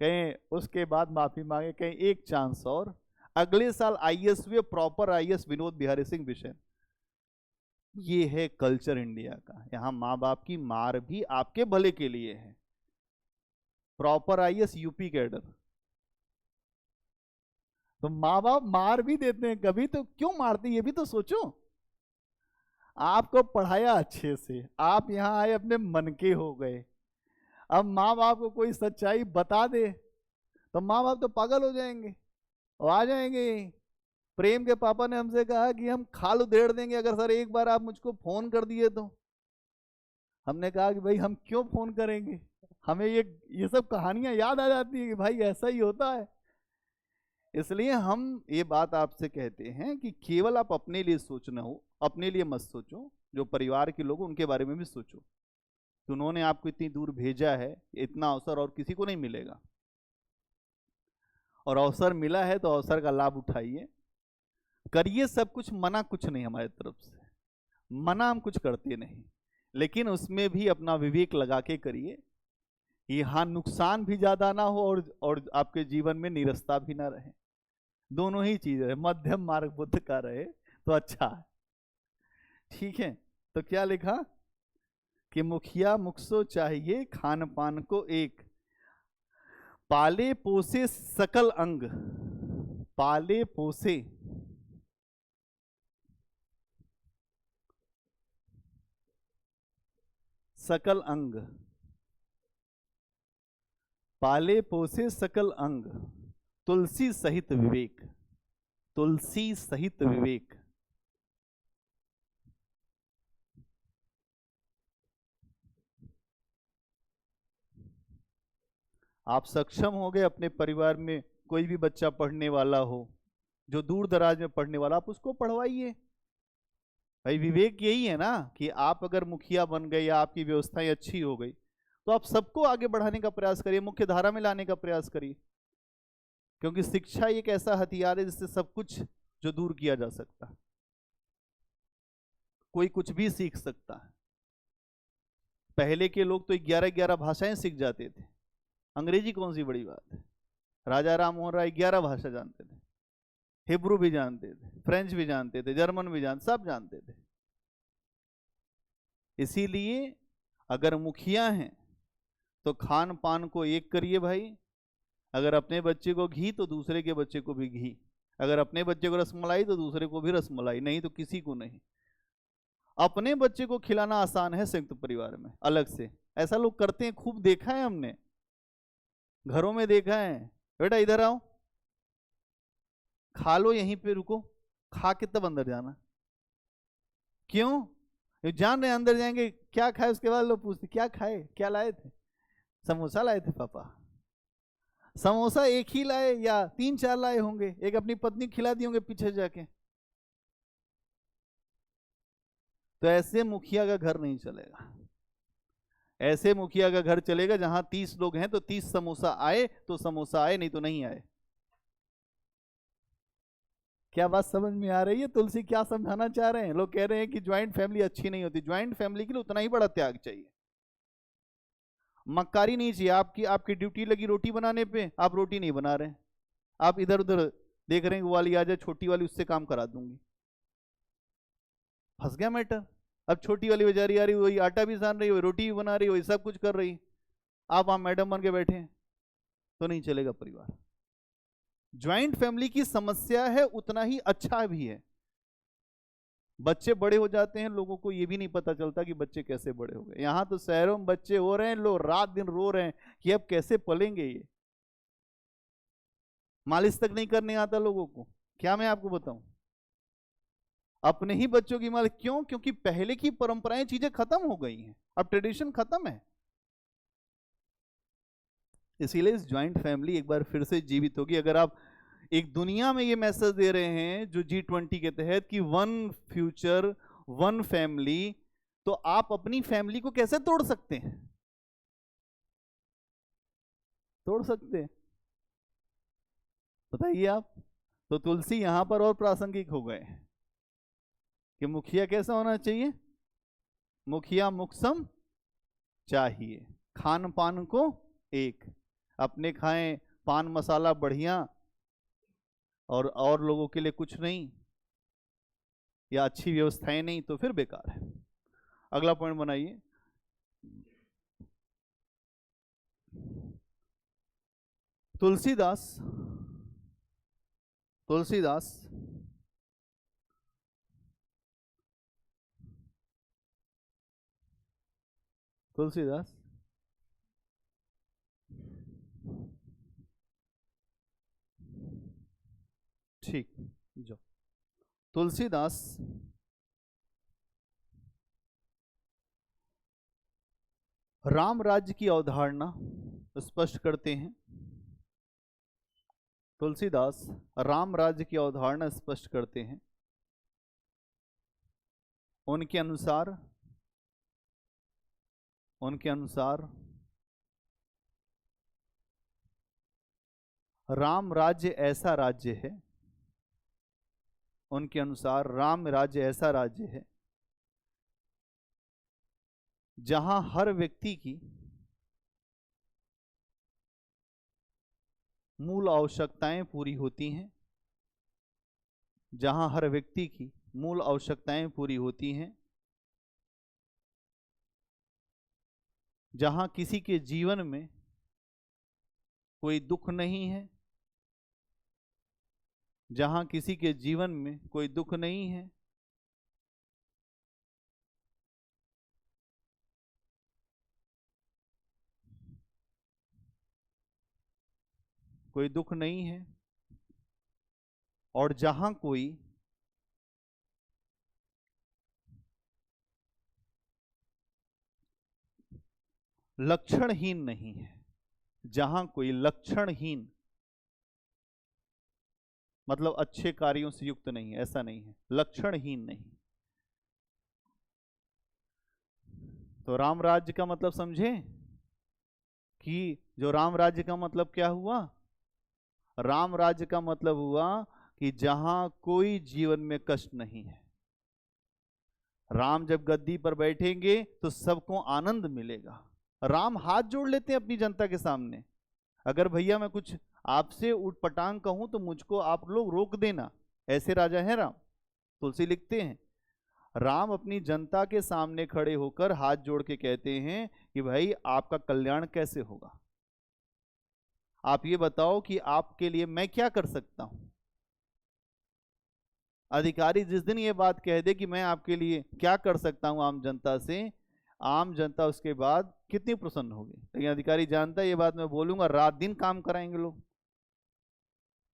Speaker 1: कहें उसके बाद माफी मांगे, कहें एक चांस और। अगले साल आईएएस हुए, प्रॉपर आईएएस विनोद बिहारी सिंह बिसेन। ये है कल्चर इंडिया का। यहां माँ बाप की मार भी आपके भले के लिए है। Proper IAS UP cadre. तो माँ बाप मार भी देते हैं कभी, तो क्यों मारते ये भी तो सोचो। आपको पढ़ाया अच्छे से, आप यहां आए अपने मन के हो गए, अब माँ बाप को कोई सच्चाई बता दे तो माँ बाप तो पागल हो जाएंगे और आ जाएंगे यहीं। प्रेम के पापा ने हमसे कहा कि हम खाल उधेड़ देंगे अगर सर एक बार आप मुझको फोन कर दिए तो। हमने कहा कि भाई हम क्यों फोन करेंगे, हमें ये सब कहानियां याद आ जाती है कि भाई ऐसा ही होता है। इसलिए हम ये बात आपसे कहते हैं कि केवल आप अपने लिए सोचना हो, अपने लिए मत सोचो, जो परिवार के लोग उनके बारे में भी सोचो कि उन्होंने आपको इतनी दूर भेजा है, इतना अवसर और किसी को नहीं मिलेगा। और अवसर मिला है तो अवसर का लाभ उठाइए, करिए सब कुछ, मना कुछ नहीं हमारी तरफ से, मना हम कुछ करते नहीं, लेकिन उसमें भी अपना विवेक लगा के करिए। यहाँ नुकसान भी ज्यादा ना हो और आपके जीवन में निरस्ता भी ना रहे, दोनों ही चीज रहे, मध्यम मार्ग बुद्ध का रहे तो अच्छा है। ठीक है, तो क्या लिखा कि मुखिया मुखसो चाहिए खान पान को एक, पाले पोसे सकल अंग, पाले पोसे सकल अंग, पाले पोसे सकल अंग, तुलसी सहित विवेक, तुलसी सहित विवेक। आप सक्षम हो गए अपने परिवार में कोई भी बच्चा पढ़ने वाला हो, जो दूर दराज में पढ़ने वाला, आप उसको पढ़वाइए। भाई विवेक यही है ना कि आप अगर मुखिया बन गए या आपकी व्यवस्थाएं अच्छी हो गई तो आप सबको आगे बढ़ाने का प्रयास करिए, मुख्य धारा में लाने का प्रयास करिए, क्योंकि शिक्षा एक ऐसा हथियार है जिससे सब कुछ जो दूर किया जा सकता है, कोई कुछ भी सीख सकता है। पहले के लोग तो 11-11 भाषाएं सीख जाते थे, अंग्रेजी कौन सी बड़ी बात है। राजा राम मोहन राय 11 भाषा जानते थे, हिब्रू भी जानते थे, फ्रेंच भी जानते थे, जर्मन भी जानते, सब जानते थे। इसीलिए अगर मुखिया हैं तो खान पान को एक करिए भाई, अगर अपने बच्चे को घी तो दूसरे के बच्चे को भी घी, अगर अपने बच्चे को रसमलाई तो दूसरे को भी रसमलाई, नहीं तो किसी को नहीं। अपने बच्चे को खिलाना आसान है संयुक्त परिवार में, अलग से ऐसा लोग करते हैं, खूब देखा है हमने, घरों में देखा है। बेटा इधर आओ, खा लो, यहीं पे रुको, खा के तब अंदर जाना। क्यों? ये जान रहे अंदर जाएंगे क्या खाए, उसके बाद लोग पूछते क्या खाए, क्या लाए थे, समोसा लाए थे पापा। समोसा एक ही लाए या 3-4 लाए होंगे, एक अपनी पत्नी खिला दिए होंगे पीछे जाके। तो ऐसे मुखिया का घर नहीं चलेगा। ऐसे मुखिया का घर चलेगा जहां 30 लोग हैं तो 30 समोसा आए तो समोसा आए, नहीं तो नहीं आए। क्या बात समझ में आ रही है? तुलसी क्या समझाना चाह रहे हैं? लोग कह रहे हैं कि ज्वाइंट फैमिली अच्छी नहीं होती। ज्वाइंट फैमिली के लिए उतना ही बड़ा त्याग चाहिए, मक्कारी नहीं चाहिए। आपकी आपकी ड्यूटी लगी रोटी बनाने पे, आप रोटी नहीं बना रहे, आप इधर उधर देख रहे हैं, वो वाली आ जाए छोटी वाली, उससे काम करा दूंगी, फंस गया मैटर। अब छोटी वाली बेचारी आ रही, वही आटा भी सान रही, वही रोटी भी बना रही, वही सब कुछ कर रही, आप वहां मैडम बन के बैठे हैं, तो नहीं चलेगा परिवार। ज्वाइंट फैमिली की समस्या है, उतना ही अच्छा भी है। बच्चे बड़े हो जाते हैं, लोगों को ये भी नहीं पता चलता कि बच्चे कैसे बड़े हो गए। यहां तो शहरों में बच्चे हो रहे हैं, लोग रात दिन रो रहे हैं कि अब कैसे पलेंगे ये। मालिश तक नहीं करने आता लोगों को, क्या मैं आपको बताऊं, अपने ही बच्चों की मालिश। क्यों? क्योंकि पहले की परंपराएं, चीजें खत्म हो गई हैं, अब ट्रेडिशन खत्म है। इसीलिए इस ज्वाइंट फैमिली एक बार फिर से जीवित होगी। अगर आप एक दुनिया में ये मैसेज दे रहे हैं जो G20 के तहत कि वन फ्यूचर वन फैमिली, तो आप अपनी फैमिली को कैसे तोड़ सकते हैं? तोड़ सकते हैं? बताइए आप। तो तुलसी यहां पर और प्रासंगिक हो गए कि मुखिया कैसा होना चाहिए? मुखिया मुक्षम चाहिए, खान पान को एक, अपने खाएं पान मसाला बढ़िया, और लोगों के लिए कुछ नहीं, या अच्छी व्यवस्थाएं नहीं, तो फिर बेकार है। अगला पॉइंट बनाइए। तुलसीदास तुलसीदास तुलसीदास ठीक, जो तुलसीदास राम राज्य की अवधारणा स्पष्ट करते हैं। तुलसीदास राम राज्य की अवधारणा स्पष्ट करते हैं। उनके अनुसार राम राज्य ऐसा राज्य है, उनके अनुसार राम राज्य ऐसा राज्य है जहां हर व्यक्ति की मूल आवश्यकताएं पूरी होती हैं, जहां हर व्यक्ति की मूल आवश्यकताएं पूरी होती हैं, जहां किसी के जीवन में कोई दुख नहीं है, जहां किसी के जीवन में कोई दुख नहीं है, कोई दुख नहीं है, और जहां कोई लक्षणहीन नहीं है। जहां कोई लक्षणहीन मतलब अच्छे कार्यों से युक्त नहीं है, ऐसा नहीं है, लक्षणहीन नहीं। तो राम राज्य का मतलब समझे कि जो राम राज्य का मतलब क्या हुआ? राम राज्य का मतलब हुआ कि जहां कोई जीवन में कष्ट नहीं है। राम जब गद्दी पर बैठेंगे तो सबको आनंद मिलेगा। राम हाथ जोड़ लेते हैं अपनी जनता के सामने, अगर भैया मैं कुछ आपसे उटपटांग कहूं तो मुझको आप लोग रोक देना, ऐसे राजा हैं राम। तुलसी लिखते हैं राम अपनी जनता के सामने खड़े होकर हाथ जोड़ के कहते हैं कि भाई आपका कल्याण कैसे होगा, आप ये बताओ कि आपके लिए मैं क्या कर सकता हूं। अधिकारी जिस दिन ये बात कह दे कि मैं आपके लिए क्या कर सकता हूं आम जनता से, आम जनता उसके बाद कितनी प्रसन्न होगी। लेकिन अधिकारी जानता है ये बात मैं बोलूंगा रात दिन काम कराएंगे लोग।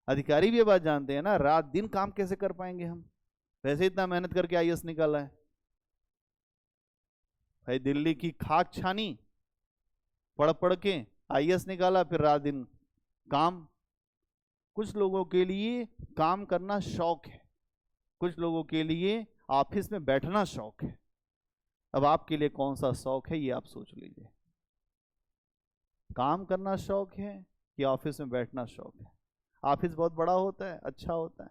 Speaker 1: अधिकारी भी ये बात जानते हैं ना, रात दिन काम कैसे कर पाएंगे हम, वैसे इतना मेहनत करके आईएएस निकाला है भाई, दिल्ली की खाक छानी, पढ़ पढ़ के आईएएस निकाला, फिर रात दिन काम। कुछ लोगों के लिए काम करना शौक है, कुछ लोगों के लिए ऑफिस में बैठना शौक है। अब आपके लिए कौन सा शौक है ये आप सोच लीजिए, काम करना शौक है कि ऑफिस में बैठना शौक है? ऑफिस बहुत बड़ा होता है, अच्छा होता है,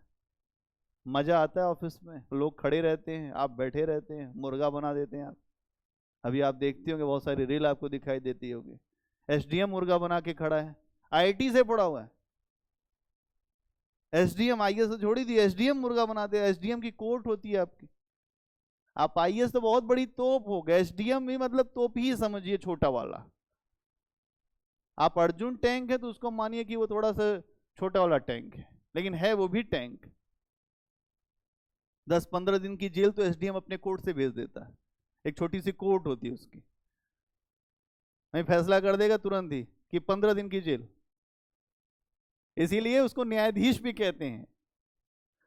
Speaker 1: मजा आता है ऑफिस में, लोग खड़े रहते हैं, आप बैठे रहते हैं, मुर्गा बना देते हैं आप। अभी आप देखते होंगे बहुत सारी रील आपको दिखाई देती होगी, एसडीएम मुर्गा बना के खड़ा है, आईआईटी से पढ़ा हुआ है, एसडीएम आईएएस से छोड़ी थी, एसडीएम मुर्गा बनाते हैं। एसडीएम की कोर्ट होती है आपकी, आप आईएएस तो बहुत बड़ी तोप हो गए, एसडीएम भी मतलब तोप ही समझिए, छोटा वाला। आप अर्जुन टैंक है तो उसको मानिए कि वो थोड़ा सा छोटा वाला टैंक है, लेकिन है वो भी टैंक। 10-15 दिन की जेल तो एसडीएम अपने कोर्ट से भेज देता है, एक छोटी सी कोर्ट होती है उसकी, नहीं फैसला कर देगा तुरंत ही कि 15 दिन की जेल। इसीलिए उसको न्यायाधीश भी कहते हैं।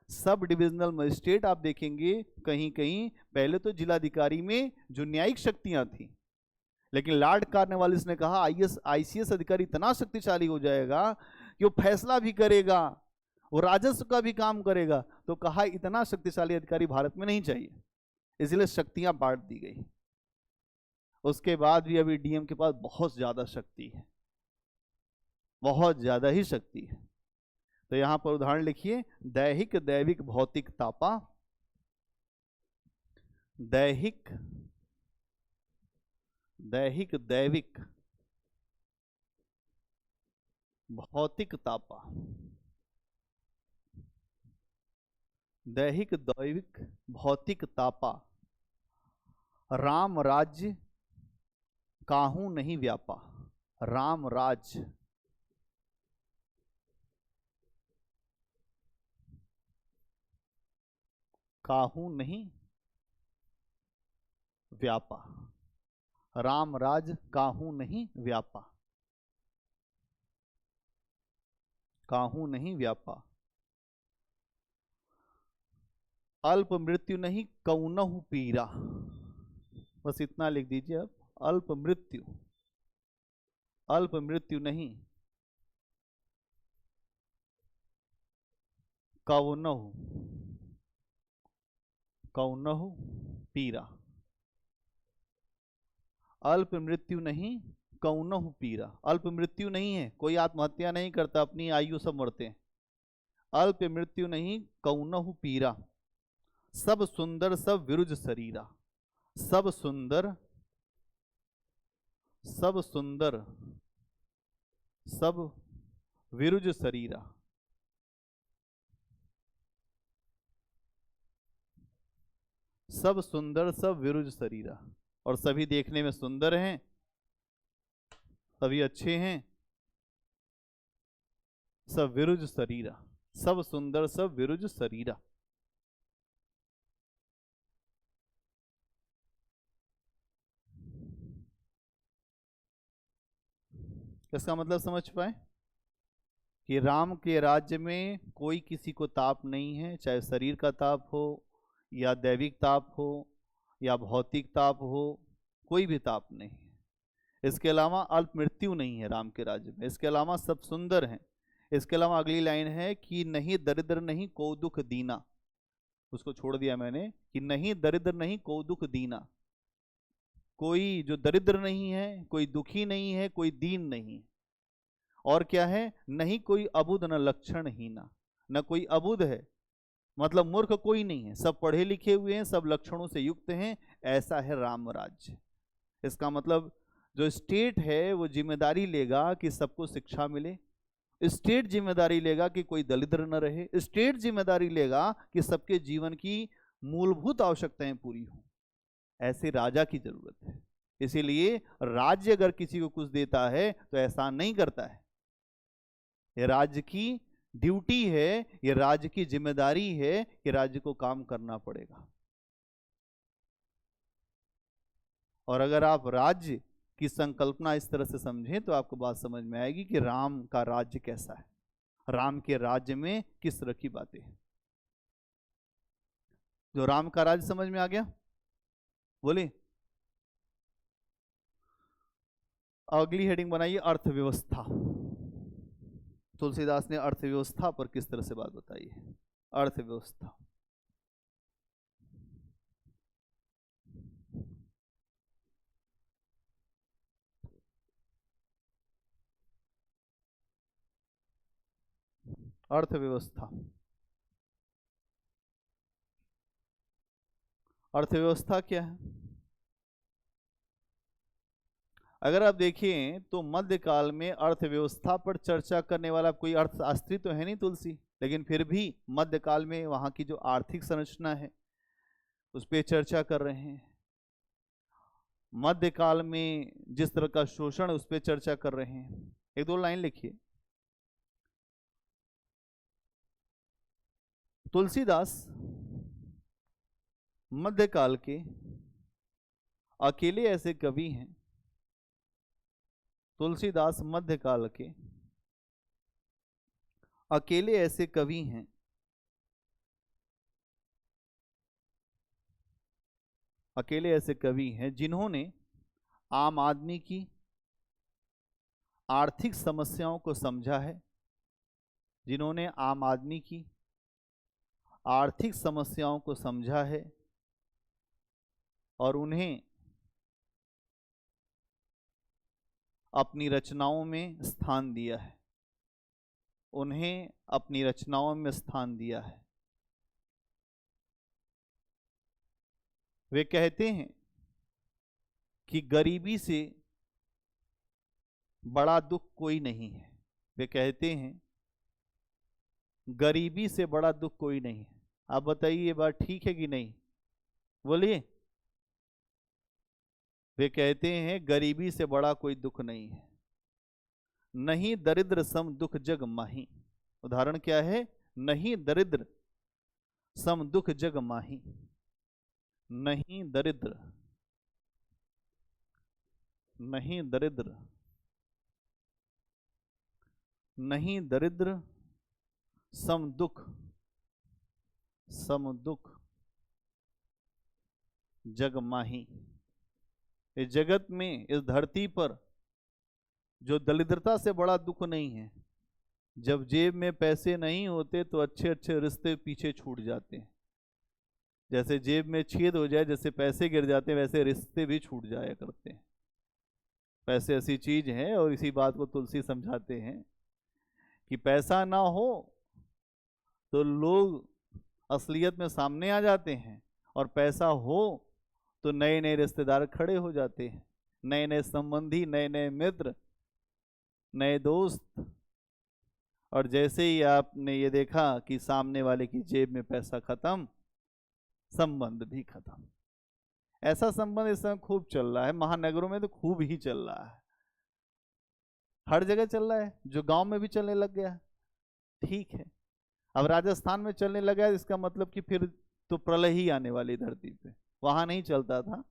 Speaker 1: सब डिविजनल मजिस्ट्रेट आप देखेंगे कहीं कहीं पहले तो जिलाधिकारी में जो न्यायिक शक्तियां थी, लेकिन लॉर्ड कॉर्नवालिस ने कहा आईएएस आईसीएस अधिकारी इतना शक्तिशाली हो जाएगा कि वो फैसला भी करेगा, वो राजस्व का भी काम करेगा, तो कहा इतना शक्तिशाली अधिकारी भारत में नहीं चाहिए, इसलिए शक्तियां बांट दी गई। उसके बाद भी अभी डीएम के पास बहुत ज्यादा शक्ति है, बहुत ज्यादा ही शक्ति है। तो यहां पर उदाहरण लिखिए, दैहिक दैविक भौतिक तापा, दैहिक दैहिक दैविक भौतिक तापा, दैहिक दैविक भौतिक तापा, राम राज्य काहू नहीं व्यापा, राम राज्य काहू नहीं व्यापा, राम राज काहू नहीं व्यापा, काहू नहीं व्यापा, अल्प मृत्यु नहीं कौनहु पीरा, बस इतना लिख दीजिए अब, अल्प मृत्यु, अल्प मृत्यु नहीं कौनहु कौनहु पीरा, अल्प मृत्यु नहीं कौनहु पीरा। अल्प मृत्यु नहीं है, कोई आत्महत्या नहीं करता, अपनी आयु सब मरते हैं। अल्प मृत्यु नहीं कौनहु पीरा, सब सुंदर सब विरुज शरीरा, सब सुंदर सब सुंदर सब विरुज शरीरा, सब सुंदर सब विरुज शरीरा, और सभी देखने में सुंदर हैं, सभी अच्छे हैं, सब विरुज शरीरा, सब सुंदर सब विरुज शरीरा। इसका मतलब समझ पाए कि राम के राज्य में कोई किसी को ताप नहीं है, चाहे शरीर का ताप हो या दैविक ताप हो या भौतिक ताप हो, कोई भी ताप नहीं है। इसके अलावा अल्प मृत्यु नहीं है राम के राज्य में, इसके अलावा सब सुंदर हैं। इसके अलावा अगली लाइन है कि नहीं दरिद्र नहीं को दुख दीना, उसको छोड़ दिया मैंने, कि नहीं दरिद्र नहीं को दुख दीना, कोई जो दरिद्र नहीं है, कोई दुखी नहीं है, कोई दीन नहीं है। और क्या है, नहीं कोई अबुध न लक्षण हीना, न कोई अबुध है, मतलब मूर्ख कोई नहीं है, सब पढ़े लिखे हुए हैं, सब लक्षणों से युक्त हैं, ऐसा है राम राज्य। इसका मतलब जो स्टेट है वो जिम्मेदारी लेगा कि सबको शिक्षा मिले, स्टेट जिम्मेदारी लेगा कि कोई दरिद्र न रहे, स्टेट जिम्मेदारी लेगा कि सबके जीवन की मूलभूत आवश्यकताएं पूरी हों। ऐसे राजा की जरूरत है। इसीलिए राज्य अगर किसी को कुछ देता है तो एहसान नहीं करता है, ये राज्य की ड्यूटी है, ये राज्य की जिम्मेदारी है कि राज्य को काम करना पड़ेगा। और अगर आप राज्य की संकल्पना इस तरह से समझें तो आपको बात समझ में आएगी कि राम का राज्य कैसा है, राम के राज्य में किस तरह की बातें हैं। जो राम का राज्य समझ में आ गया, बोले। अगली हेडिंग बनाइए, अर्थव्यवस्था। तुलसीदास ने अर्थव्यवस्था पर किस तरह से बात बताई है, अर्थव्यवस्था। अर्थव्यवस्था अर्थव्यवस्था क्या है? अगर आप देखें तो मध्यकाल में अर्थव्यवस्था पर चर्चा करने वाला कोई अर्थशास्त्री तो है नहीं तुलसी, लेकिन फिर भी मध्यकाल में वहाँ की जो आर्थिक संरचना है उस पर चर्चा कर रहे हैं। मध्यकाल में जिस तरह का शोषण उस पर चर्चा कर रहे हैं। एक दो लाइन लिखिए। तुलसीदास मध्यकाल के अकेले ऐसे कवि हैं, तुलसीदास मध्यकाल के अकेले ऐसे कवि हैं जिन्होंने आम आदमी की आर्थिक समस्याओं को समझा है, जिन्होंने आम आदमी की आर्थिक समस्याओं को समझा है और उन्हें अपनी रचनाओं में स्थान दिया है, उन्हें अपनी रचनाओं में स्थान दिया है। वे कहते हैं कि गरीबी से बड़ा दुख कोई नहीं है। वे कहते हैं गरीबी से बड़ा दुख कोई नहीं है। आप बताइए ये बात ठीक है कि नहीं? बोलिए। वे कहते हैं गरीबी से बड़ा कोई दुख नहीं है, नहीं दरिद्र सम दुख जग माही। उदाहरण क्या है? नहीं दरिद्र सम दुख जग माही। नहीं दरिद्र सम दुख जग माही। इस जगत में, इस धरती पर जो दरिद्रता से बड़ा दुख नहीं है। जब जेब में पैसे नहीं होते तो अच्छे अच्छे रिश्ते पीछे छूट जाते हैं। जैसे जेब में छेद हो जाए, जैसे पैसे गिर जाते हैं, वैसे रिश्ते भी छूट जाया करते हैं। पैसे ऐसी चीज है, और इसी बात को तुलसी समझाते हैं कि पैसा ना हो तो लोग असलियत में सामने आ जाते हैं, और पैसा हो तो नए नए रिश्तेदार खड़े हो जाते हैं, नए नए संबंधी, नए नए मित्र, नए दोस्त। और जैसे ही आपने ये देखा कि सामने वाले की जेब में पैसा खत्म, संबंध भी खत्म। ऐसा संबंध इस समय खूब चल रहा है, महानगरों में तो खूब ही चल रहा है, हर जगह चल रहा है। जो गांव में भी चलने लग गया, ठीक है। अब राजस्थान में चलने लगा है, इसका मतलब कि फिर तो प्रलय ही आने वाली धरती पे। वहां नहीं चलता था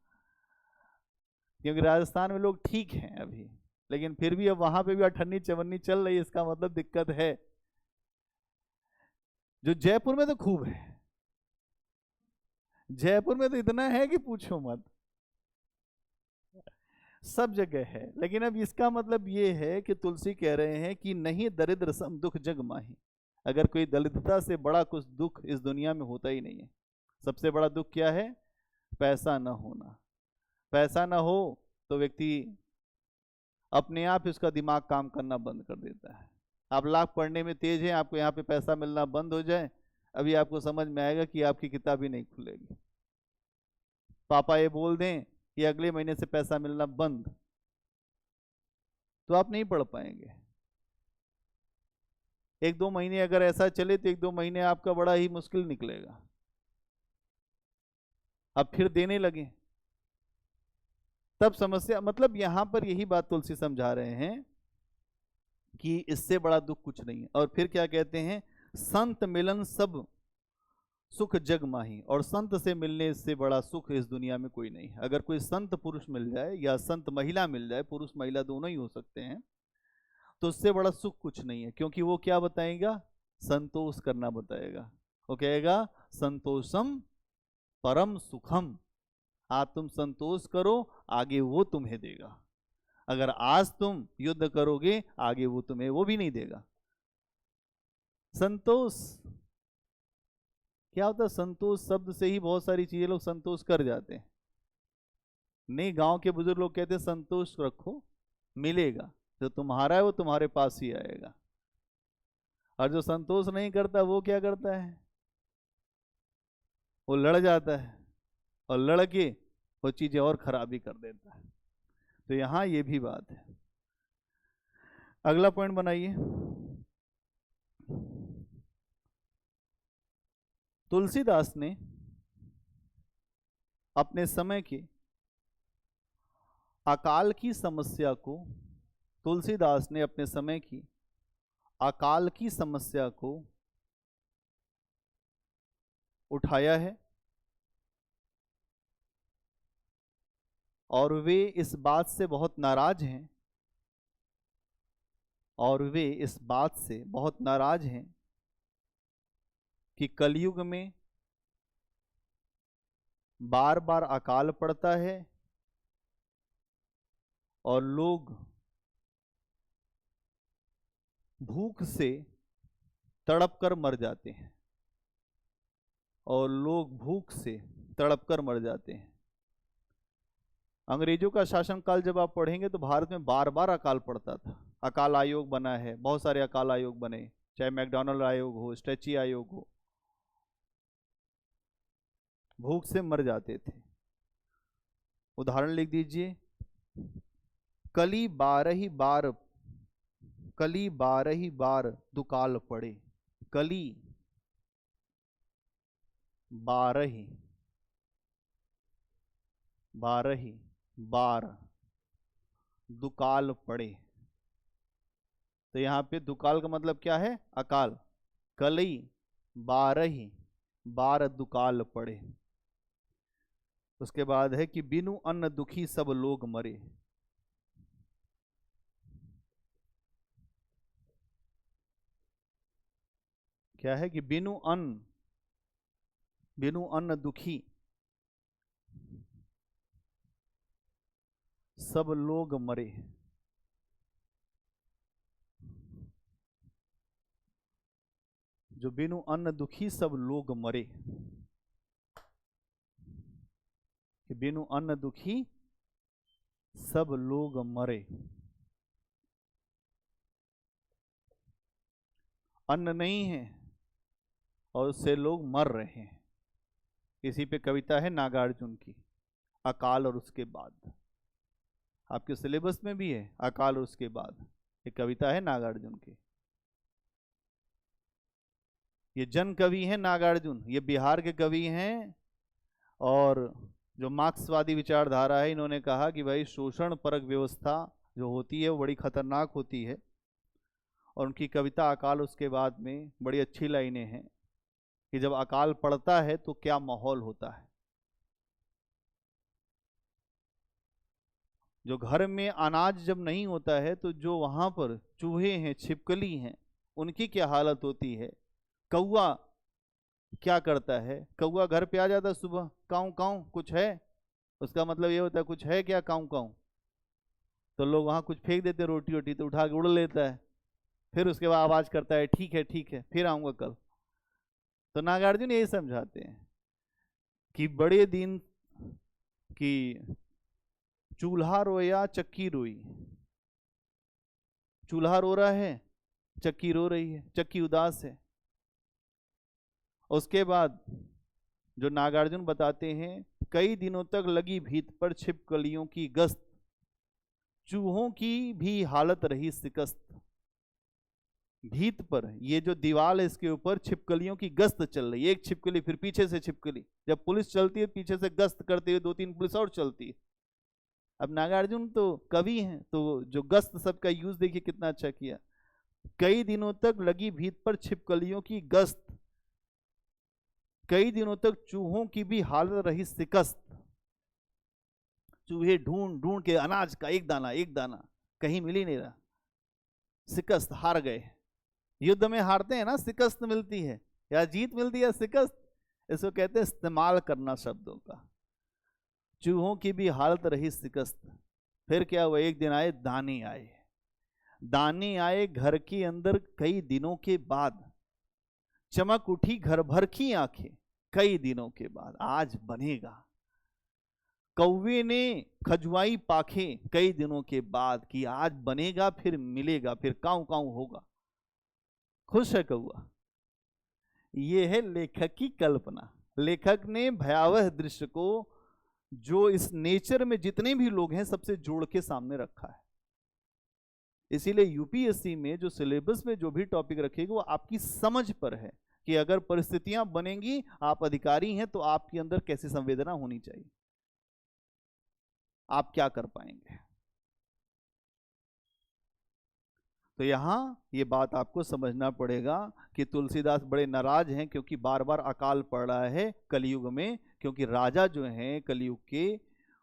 Speaker 1: क्योंकि राजस्थान में लोग ठीक हैं अभी, लेकिन फिर भी अब वहां पे भी अठन्नी चवन्नी चल रही है, इसका मतलब दिक्कत है। जो जयपुर में तो खूब है, जयपुर में तो इतना है कि पूछो मत, सब जगह है। लेकिन अब इसका मतलब ये है कि तुलसी कह रहे हैं कि नहीं दरिद्र सम दुख जग माही। अगर कोई दरिद्रता से बड़ा कुछ दुख इस दुनिया में होता ही नहीं है। सबसे बड़ा दुख क्या है? पैसा ना होना। पैसा ना हो तो व्यक्ति अपने आप इसका दिमाग काम करना बंद कर देता है। आप लाख पढ़ने में तेज हैं, आपको यहाँ पे पैसा मिलना बंद हो जाए, अभी आपको समझ में आएगा कि आपकी किताब ही नहीं खुलेगी। पापा ये बोल दें कि अगले महीने से पैसा मिलना बंद, तो आप नहीं पढ़ पाएंगे। एक दो महीने अगर ऐसा चले तो एक दो महीने आपका बड़ा ही मुश्किल निकलेगा। अब फिर देने लगे तब समस्या। मतलब यहां पर यही बात तुलसी समझा रहे हैं कि इससे बड़ा दुख कुछ नहीं है। और फिर क्या कहते हैं? संत मिलन सब सुख जग माही। और संत से मिलने से बड़ा सुख इस दुनिया में कोई नहीं है। अगर कोई संत पुरुष मिल जाए या संत महिला मिल जाए, पुरुष महिला दोनों ही हो सकते हैं, तो उससे बड़ा सुख कुछ नहीं है। क्योंकि वो क्या बताएगा? संतोष करना बताएगा। वो कहेगा संतोषम परम सुखम। आज तुम संतोष करो, आगे वो तुम्हें देगा। अगर आज तुम युद्ध करोगे, आगे वो तुम्हें वो भी नहीं देगा। संतोष क्या होता है? संतोष शब्द से ही बहुत सारी चीजें लोग संतोष कर जाते हैं। नहीं, गांव के बुजुर्ग लोग कहते हैं संतोष रखो, मिलेगा। जो तुम्हारा है वो तुम्हारे पास ही आएगा। और जो संतोष नहीं करता वो क्या करता है? वो लड़ जाता है। और लड़के वो चीजें और खराबी कर देता है। तो यहां ये भी बात है। अगला पॉइंट बनाइए। तुलसीदास ने अपने समय के अकाल की समस्या को, तुलसीदास ने अपने समय की अकाल की समस्या को उठाया है और वे इस बात से बहुत नाराज हैं, और वे इस बात से बहुत नाराज हैं कि कलयुग में बार बार अकाल पड़ता है और लोग भूख से तड़प कर मर जाते हैं, और लोग भूख से तड़प कर मर जाते हैं। अंग्रेजों का शासनकाल जब आप पढ़ेंगे तो भारत में बार बार अकाल पड़ता था। अकाल आयोग बना है, बहुत सारे अकाल आयोग बने, चाहे मैकडॉनल्ड आयोग हो, स्ट्रेची आयोग हो, भूख से मर जाते थे। उदाहरण लिख दीजिए, कली 12 बार दुकाल पड़े। कली 12 बार दुकाल पड़े। तो यहां पे दुकाल का मतलब क्या है? अकाल। कली 12 बार दुकाल पड़े। उसके बाद है कि बिनु अन्न दुखी सब लोग मरे। क्या है कि बिनु अन्न दुखी सब लोग मरे। जो बिनु अन्न दुखी सब लोग मरे, कि बिनु अन्न दुखी सब लोग मरे। अन्न नहीं है और उससे लोग मर रहे हैं। इसी पे कविता है नागार्जुन की, अकाल और उसके बाद। आपके सिलेबस में भी है अकाल और उसके बाद, एक कविता है नागार्जुन की। ये जन कवि हैं नागार्जुन, ये बिहार के कवि हैं। और जो मार्क्सवादी विचारधारा है, इन्होंने कहा कि भाई शोषण परक व्यवस्था जो होती है वो बड़ी खतरनाक होती है। और उनकी कविता अकाल उसके बाद में बड़ी अच्छी लाइनें हैं कि जब अकाल पड़ता है तो क्या माहौल होता है। जो घर में अनाज जब नहीं होता है तो जो वहां पर चूहे हैं, छिपकली हैं, उनकी क्या हालत होती है। कौवा क्या करता है? कौवा घर पे आ जाता है सुबह, काऊ काऊ कुछ है, उसका मतलब ये होता है कुछ है क्या, काऊ काऊ। तो लोग वहां कुछ फेंक देते, रोटी वोटी, तो उठा के उड़ लेता है। फिर उसके बाद आवाज करता है ठीक है ठीक है, फिर आऊंगा कल। तो नागार्जुन यही समझाते हैं कि बड़े दिन की चूल्हा रोया चक्की रोई। चूल्हा रो रहा है, चक्की रो रही है, चक्की उदास है। उसके बाद जो नागार्जुन बताते हैं, कई दिनों तक लगी भीत पर छिपकलियों की गश्त, चूहों की भी हालत रही शिकस्त। भीत पर, ये जो दीवार है इसके ऊपर छिपकलियों की गश्त चल रही है, एक छिपकली फिर पीछे से छिपकली। जब पुलिस चलती है पीछे से गश्त करते हुए 2-3 पुलिस और चलती है। अब नागार्जुन तो कवि हैं, तो जो गश्त सबका यूज देखिए कितना अच्छा किया। कई दिनों तक लगी भीत पर छिपकलियों की गश्त, कई दिनों तक चूहों की भी हालत रही शिकस्त। चूहे ढूंढ ढूंढ के अनाज का एक दाना कहीं मिल ही नहीं रहा, शिकस्त, हार गए। युद्ध में हारते हैं ना, शिकस्त मिलती है, या जीत मिलती है शिकस्त। इसको कहते हैं इस्तेमाल करना शब्दों का। चूहों की भी हालत रही शिकस्त। फिर क्या हुआ? एक दिन आए दानी आए, दानी आए घर के अंदर कई दिनों के बाद। चमक उठी घर भर की आंखें, कई दिनों के बाद आज बनेगा। कौवे ने खजुआई पाखें, कई दिनों के बाद, कि आज बनेगा, फिर मिलेगा, फिर काऊ काऊ होगा। खुश है कौआ। ये है लेखक की कल्पना। लेखक ने भयावह दृश्य को जो इस नेचर में जितने भी लोग हैं सबसे जोड़ के सामने रखा है। इसीलिए यूपीएससी में जो सिलेबस में जो भी टॉपिक रखेगी वो आपकी समझ पर है कि अगर परिस्थितियां बनेंगी, आप अधिकारी हैं, तो आपके अंदर कैसी संवेदना होनी चाहिए, आप क्या कर पाएंगे। तो यहां ये बात आपको समझना पड़ेगा कि तुलसीदास बड़े नाराज हैं क्योंकि बार बार अकाल पड़ रहा है कलयुग में, क्योंकि राजा जो हैं कलयुग के,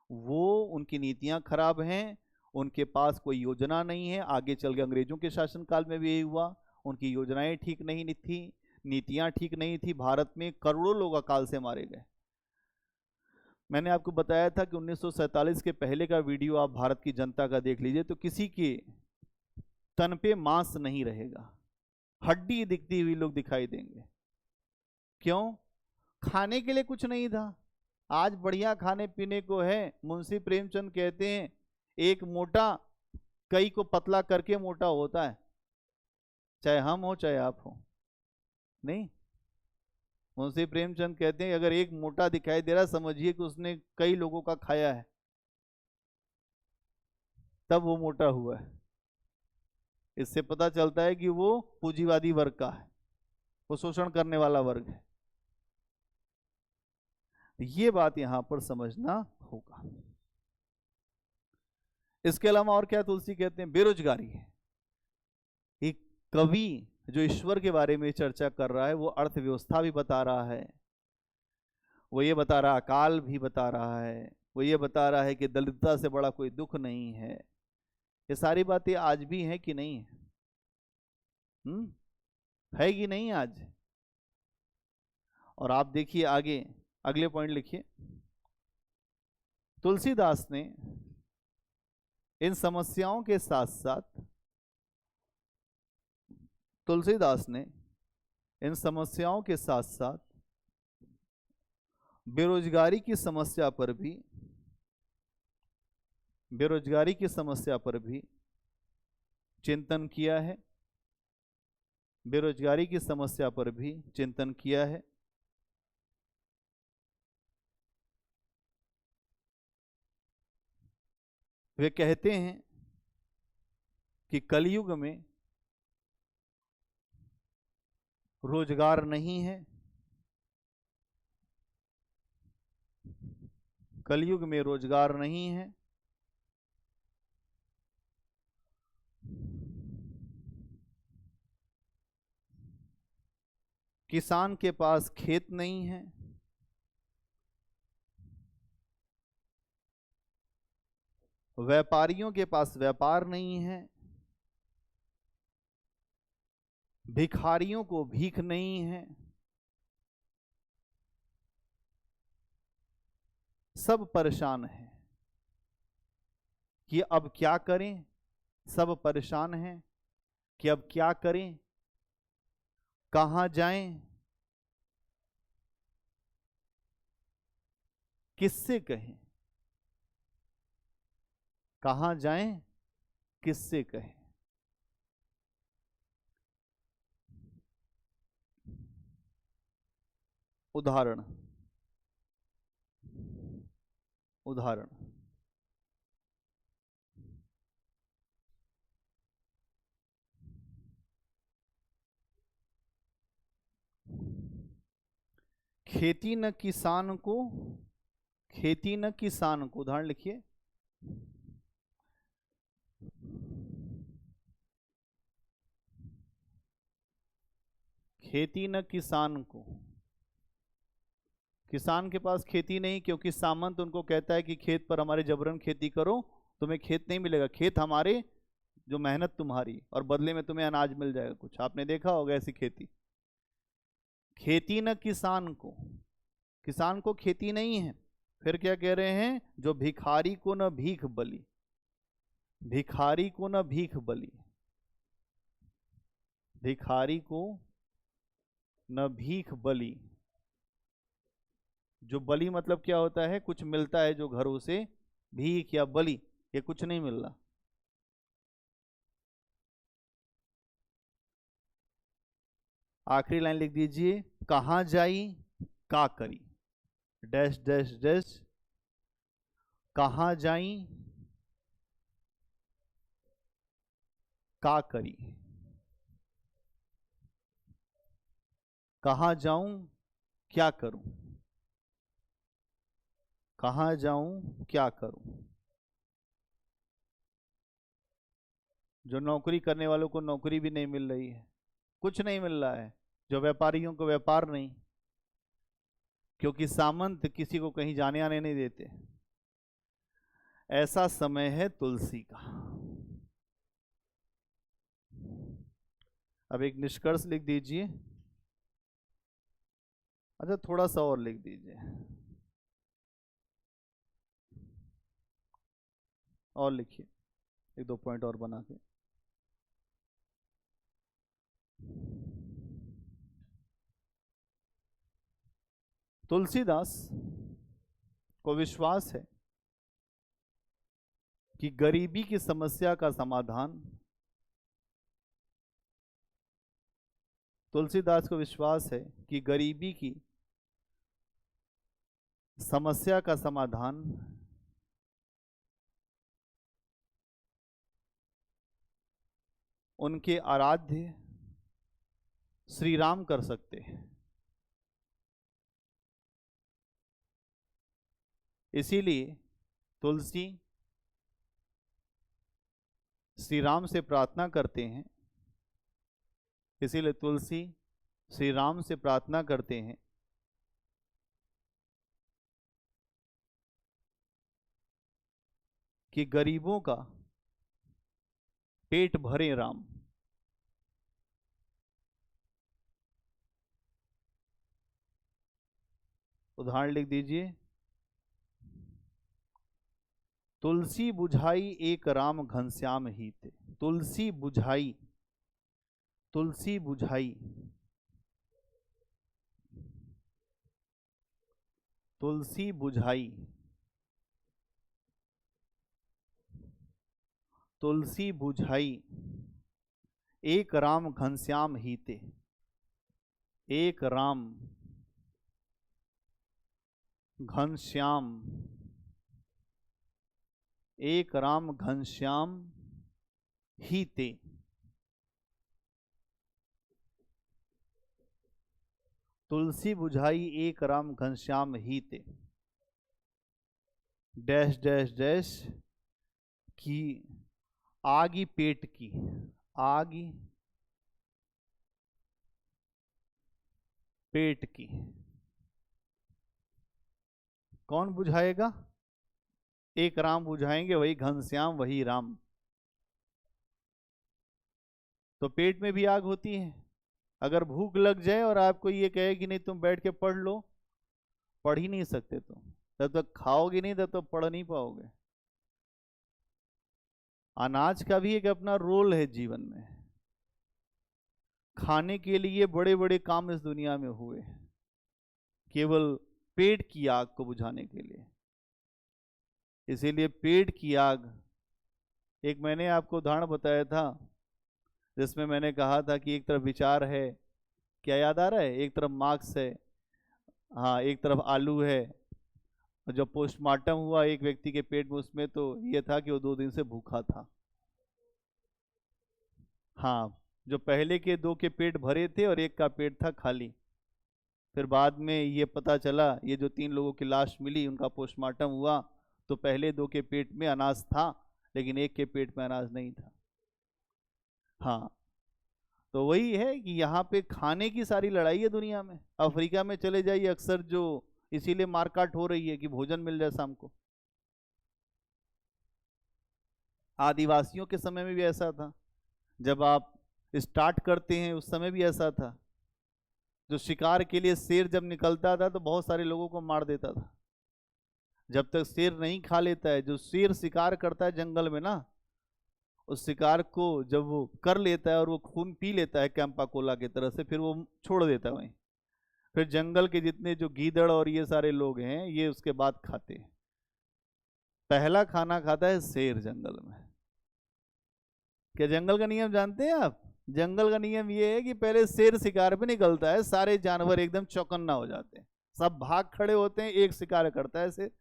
Speaker 1: वो उनकी नीतियां खराब हैं, उनके पास कोई योजना नहीं है। आगे चल के अंग्रेजों के शासनकाल में भी यही हुआ, उनकी योजनाएं ठीक नहीं थी, नीतियां ठीक नहीं थी। भारत में करोड़ों लोग अकाल से मारे गए। मैंने आपको बताया था कि 1947 के पहले का वीडियो आप भारत की जनता का देख लीजिए तो किसी के तन पे मांस नहीं रहेगा, हड्डी दिखती हुई लोग दिखाई देंगे। क्यों? खाने के लिए कुछ नहीं था। आज बढ़िया खाने पीने को है। मुंशी प्रेमचंद कहते हैं एक मोटा कई को पतला करके मोटा होता है, चाहे हम हो चाहे आप हो। नहीं, मुंशी प्रेमचंद कहते हैं अगर एक मोटा दिखाई दे रहा समझिए कि उसने कई लोगों का खाया है, तब वो मोटा हुआ है। इससे पता चलता है कि वो पूंजीवादी वर्ग का है, वो शोषण करने वाला वर्ग है। ये बात यहां पर समझना होगा। इसके अलावा और क्या तुलसी कहते हैं? बेरोजगारी है। एक कवि जो ईश्वर के बारे में चर्चा कर रहा है वो अर्थव्यवस्था भी बता रहा है, वो ये बता रहा है, अकाल भी बता रहा है, वो ये बता रहा है कि दरिद्रता से बड़ा कोई दुख नहीं है। ये सारी बातें आज भी हैं कि नहीं है? है कि नहीं आज? और आप देखिए आगे, अगले पॉइंट लिखिए। तुलसीदास ने इन समस्याओं के साथ साथ तुलसीदास ने इन समस्याओं के साथ साथ बेरोजगारी की समस्या पर भी चिंतन किया है। बेरोजगारी की समस्या पर भी चिंतन किया है। वे कहते हैं कि कलयुग में रोजगार नहीं है, कलयुग में रोजगार नहीं है, किसान के पास खेत नहीं है, व्यापारियों के पास व्यापार नहीं है, भिखारियों को भीख नहीं है, सब परेशान हैं कि अब क्या करें। सब परेशान हैं कि अब क्या करें, कहां जाएं, किससे कहें, कहां जाएं, किससे कहें। उदाहरण खेती न किसान को, उदाहरण लिखिए। खेती न किसान को, किसान के पास खेती नहीं क्योंकि सामंत उनको कहता है कि खेत पर हमारे जबरन खेती करो, तुम्हें खेत नहीं मिलेगा, खेत हमारे, जो मेहनत तुम्हारी, और बदले में तुम्हें अनाज मिल जाएगा कुछ। आपने देखा होगा ऐसी खेती। खेती न किसान को, किसान को खेती नहीं है। फिर क्या कह रहे हैं? जो भिखारी को न भीख बली, भिखारी को न भीख बली, भिखारी को न भीख बली। जो बलि मतलब क्या होता है? कुछ मिलता है जो घरों से, भीख या बलि ये कुछ नहीं मिल रहा। आखिरी लाइन लिख दीजिए, कहां जाई का करी, डैश डैश डैश कहाँ जाई, का करी। कहाँ जाऊं, क्या करूं। कहाँ जाऊं, क्या करूं। जो नौकरी करने वालों को नौकरी भी नहीं मिल रही है, कुछ नहीं मिल रहा है। जो व्यापारियों को व्यापार नहीं, क्योंकि सामंत किसी को कहीं जाने आने नहीं देते। ऐसा समय है तुलसी का। अब एक निष्कर्ष लिख दीजिए। अच्छा, थोड़ा सा और लिख दीजिए, और लिखिए, एक दो पॉइंट और बना के। तुलसीदास को विश्वास है कि गरीबी की समस्या का समाधान, तुलसीदास को विश्वास है कि गरीबी की समस्या का समाधान उनके आराध्य श्री राम कर सकते हैं। इसीलिए तुलसी श्री राम से प्रार्थना करते हैं। इसीलिए तुलसी श्री राम से प्रार्थना करते हैं कि गरीबों का पेट भरे राम। उदाहरण लिख दीजिए। तुलसी बुझाई एक राम घनश्याम ही थे। तुलसी बुझाई, तुलसी बुझाई, तुलसी बुझाई, तुलसी बुझाई एक राम घनश्याम ही थे। एक राम घनश्याम, एक राम घनश्याम ही ते। तुलसी बुझाई एक राम घनश्याम ही ते। डैश डैश डैश की आगी पेट की, आगी पेट की। कौन बुझाएगा? एक राम बुझाएंगे, वही घनश्याम, वही राम। तो पेट में भी आग होती है। अगर भूख लग जाए और आपको ये कहे कि नहीं तुम बैठ के पढ़ लो, पढ़ ही नहीं सकते तुम। जब तक खाओगे नहीं तब तक पढ़ नहीं पाओगे। अनाज का भी एक अपना रोल है जीवन में। खाने के लिए बड़े बड़े काम इस दुनिया में हुए, केवल पेट की आग को बुझाने के लिए। इसीलिए पेट की आग, एक मैंने आपको उदाहरण बताया था जिसमें मैंने कहा था कि एक तरफ विचार है, क्या याद आ रहा है? एक तरफ मार्क्स है, हाँ, एक तरफ आलू है। और जब पोस्टमार्टम हुआ एक व्यक्ति के पेट में, उसमें तो ये था कि वो 2 दिन से भूखा था। हाँ, जो पहले के 2 के पेट भरे थे और एक का पेट था खाली। फिर बाद में ये पता चला, ये जो 3 लोगों की लाश मिली उनका पोस्टमार्टम हुआ तो पहले 2 के पेट में अनाज था लेकिन एक के पेट में अनाज नहीं था। हाँ, तो वही है कि यहाँ पे खाने की सारी लड़ाई है दुनिया में। अफ्रीका में चले जाइए, अक्सर जो इसीलिए मारकाट हो रही है कि भोजन मिल जाए शाम को। आदिवासियों के समय में भी ऐसा था, जब आप स्टार्ट करते हैं उस समय भी ऐसा था। जो शिकार के लिए शेर जब निकलता था तो बहुत सारे लोगों को मार देता था। जब तक शेर नहीं खा लेता है, जो शेर शिकार करता है जंगल में ना, उस शिकार को जब वो कर लेता है और वो खून पी लेता है कैंपा कोला की तरह से, फिर वो छोड़ देता है वहीं। फिर जंगल के जितने जो गीदड़ और ये सारे लोग हैं, ये उसके बाद खाते हैं। पहला खाना खाता है शेर जंगल में। क्या जंगल का नियम जानते हैं आप? जंगल का नियम ये है कि पहले शेर शिकार पे निकलता है, सारे जानवर एकदम चौकन्ना हो जाते हैं, सब भाग खड़े होते हैं, एक शिकार करता है शेर।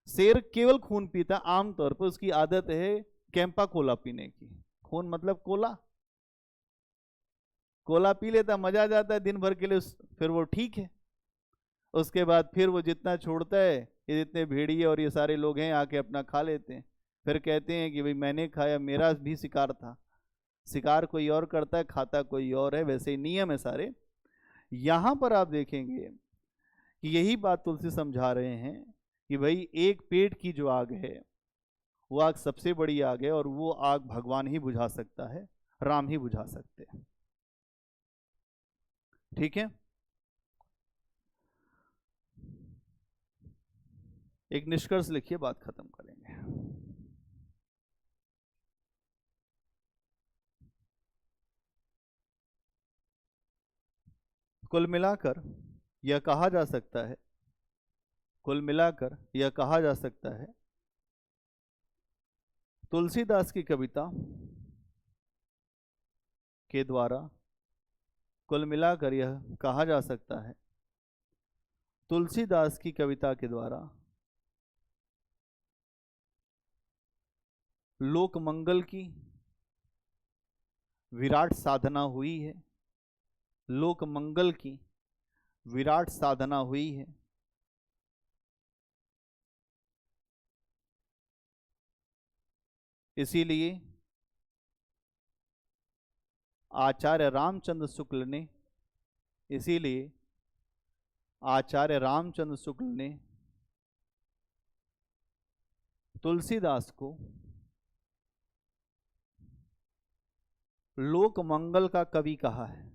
Speaker 1: शेर केवल खून पीता, आमतौर पर उसकी आदत है कैंपा कोला पीने की। खून मतलब कोला, कोला पी लेता, मजा आ जाता है दिन भर के लिए, फिर वो ठीक है। उसके बाद फिर वो जितना छोड़ता है, ये जितने भेड़िए और ये सारे लोग हैं आके अपना खा लेते हैं। फिर कहते हैं कि भाई मैंने खाया, मेरा भी शिकार था। शिकार कोई और करता है, खाता कोई और है, वैसे ही नियम है सारे। यहां पर आप देखेंगे कि यही बात तुलसी समझा रहे हैं कि भाई एक पेट की जो आग है, वो आग सबसे बड़ी आग है, और वो आग भगवान ही बुझा सकता है, राम ही बुझा सकते हैं। ठीक है, एक निष्कर्ष लिखिए, बात खत्म करेंगे। कुल मिलाकर यह कहा जा सकता है, कुल मिलाकर यह कहा जा सकता है, तुलसीदास की कविता के द्वारा, कुल मिलाकर यह कहा जा सकता है, तुलसीदास की कविता के द्वारा लोक मंगल की विराट साधना हुई है, लोक मंगल की विराट साधना हुई है। इसीलिए आचार्य रामचंद्र शुक्ल ने, इसीलिए आचार्य रामचंद्र शुक्ल ने तुलसीदास को लोक मंगल का कवि कहा है।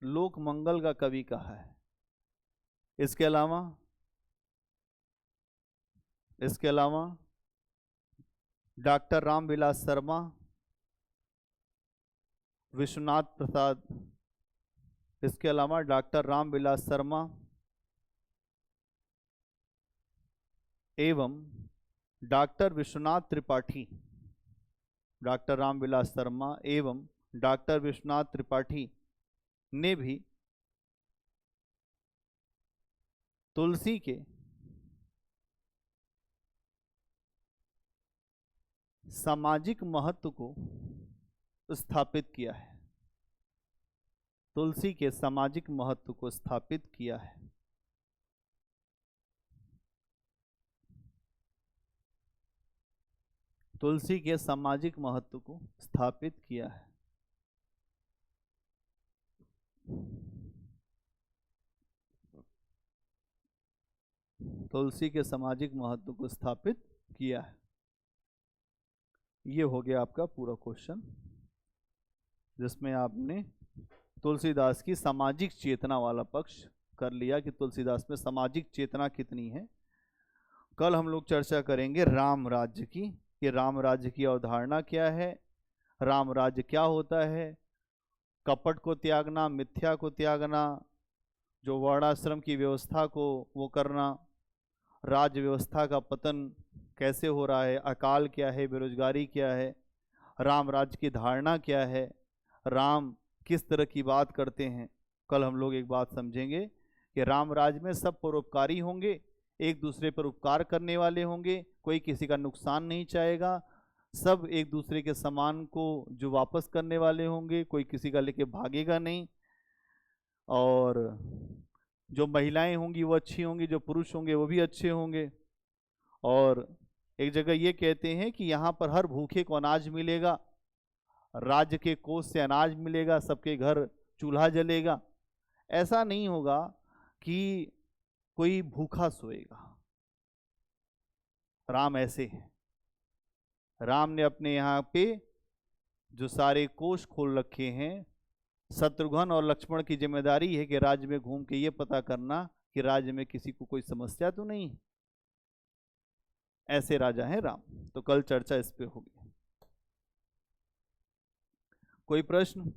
Speaker 1: लोक मंगल का कवि कहा है। इसके अलावा डॉक्टर रामविलास शर्मा, विश्वनाथ प्रसाद, इसके अलावा डॉक्टर रामविलास शर्मा एवं डॉक्टर विश्वनाथ त्रिपाठी, डॉक्टर रामविलास शर्मा एवं डॉक्टर विश्वनाथ त्रिपाठी ने भी तुलसी के सामाजिक महत्व को स्थापित किया है, तुलसी के सामाजिक महत्व को स्थापित किया है। तुलसी के सामाजिक महत्व को स्थापित किया है। तुलसी के सामाजिक महत्व को स्थापित किया है। ये हो गया आपका पूरा क्वेश्चन, जिसमें आपने तुलसीदास की सामाजिक चेतना वाला पक्ष कर लिया कि तुलसीदास में सामाजिक चेतना कितनी है। कल हम लोग चर्चा करेंगे राम राज्य की, कि राम राज्य की अवधारणा क्या है, राम राज्य क्या होता है, कपट को त्यागना, मिथ्या को त्यागना, जो वर्णाश्रम की व्यवस्था को वो करना, राज्य व्यवस्था का पतन कैसे हो रहा है, अकाल क्या है, बेरोजगारी क्या है, राम राज्य की धारणा क्या है, राम किस तरह की बात करते हैं। कल हम लोग एक बात समझेंगे कि राम राज्य में सब परोपकारी होंगे, एक दूसरे पर उपकार करने वाले होंगे, कोई किसी का नुकसान नहीं चाहेगा, सब एक दूसरे के सामान को जो वापस करने वाले होंगे, कोई किसी का लेके भागेगा नहीं, और जो महिलाएं होंगी वो अच्छी होंगी, जो पुरुष होंगे वो भी अच्छे होंगे। और एक जगह ये कहते हैं कि यहाँ पर हर भूखे को अनाज मिलेगा, राज्य के कोष से अनाज मिलेगा, सबके घर चूल्हा जलेगा। ऐसा नहीं होगा कि कोई भूखा सोएगा। राम ऐसे हैं, राम ने अपने यहाँ पे जो सारे कोष खोल रखे हैं, शत्रुघ्न और लक्ष्मण की जिम्मेदारी है कि राज्य में घूम के ये पता करना कि राज्य में किसी को कोई समस्या तो नहीं है। ऐसे राजा हैं राम। तो कल चर्चा इस पे होगी। कोई प्रश्न?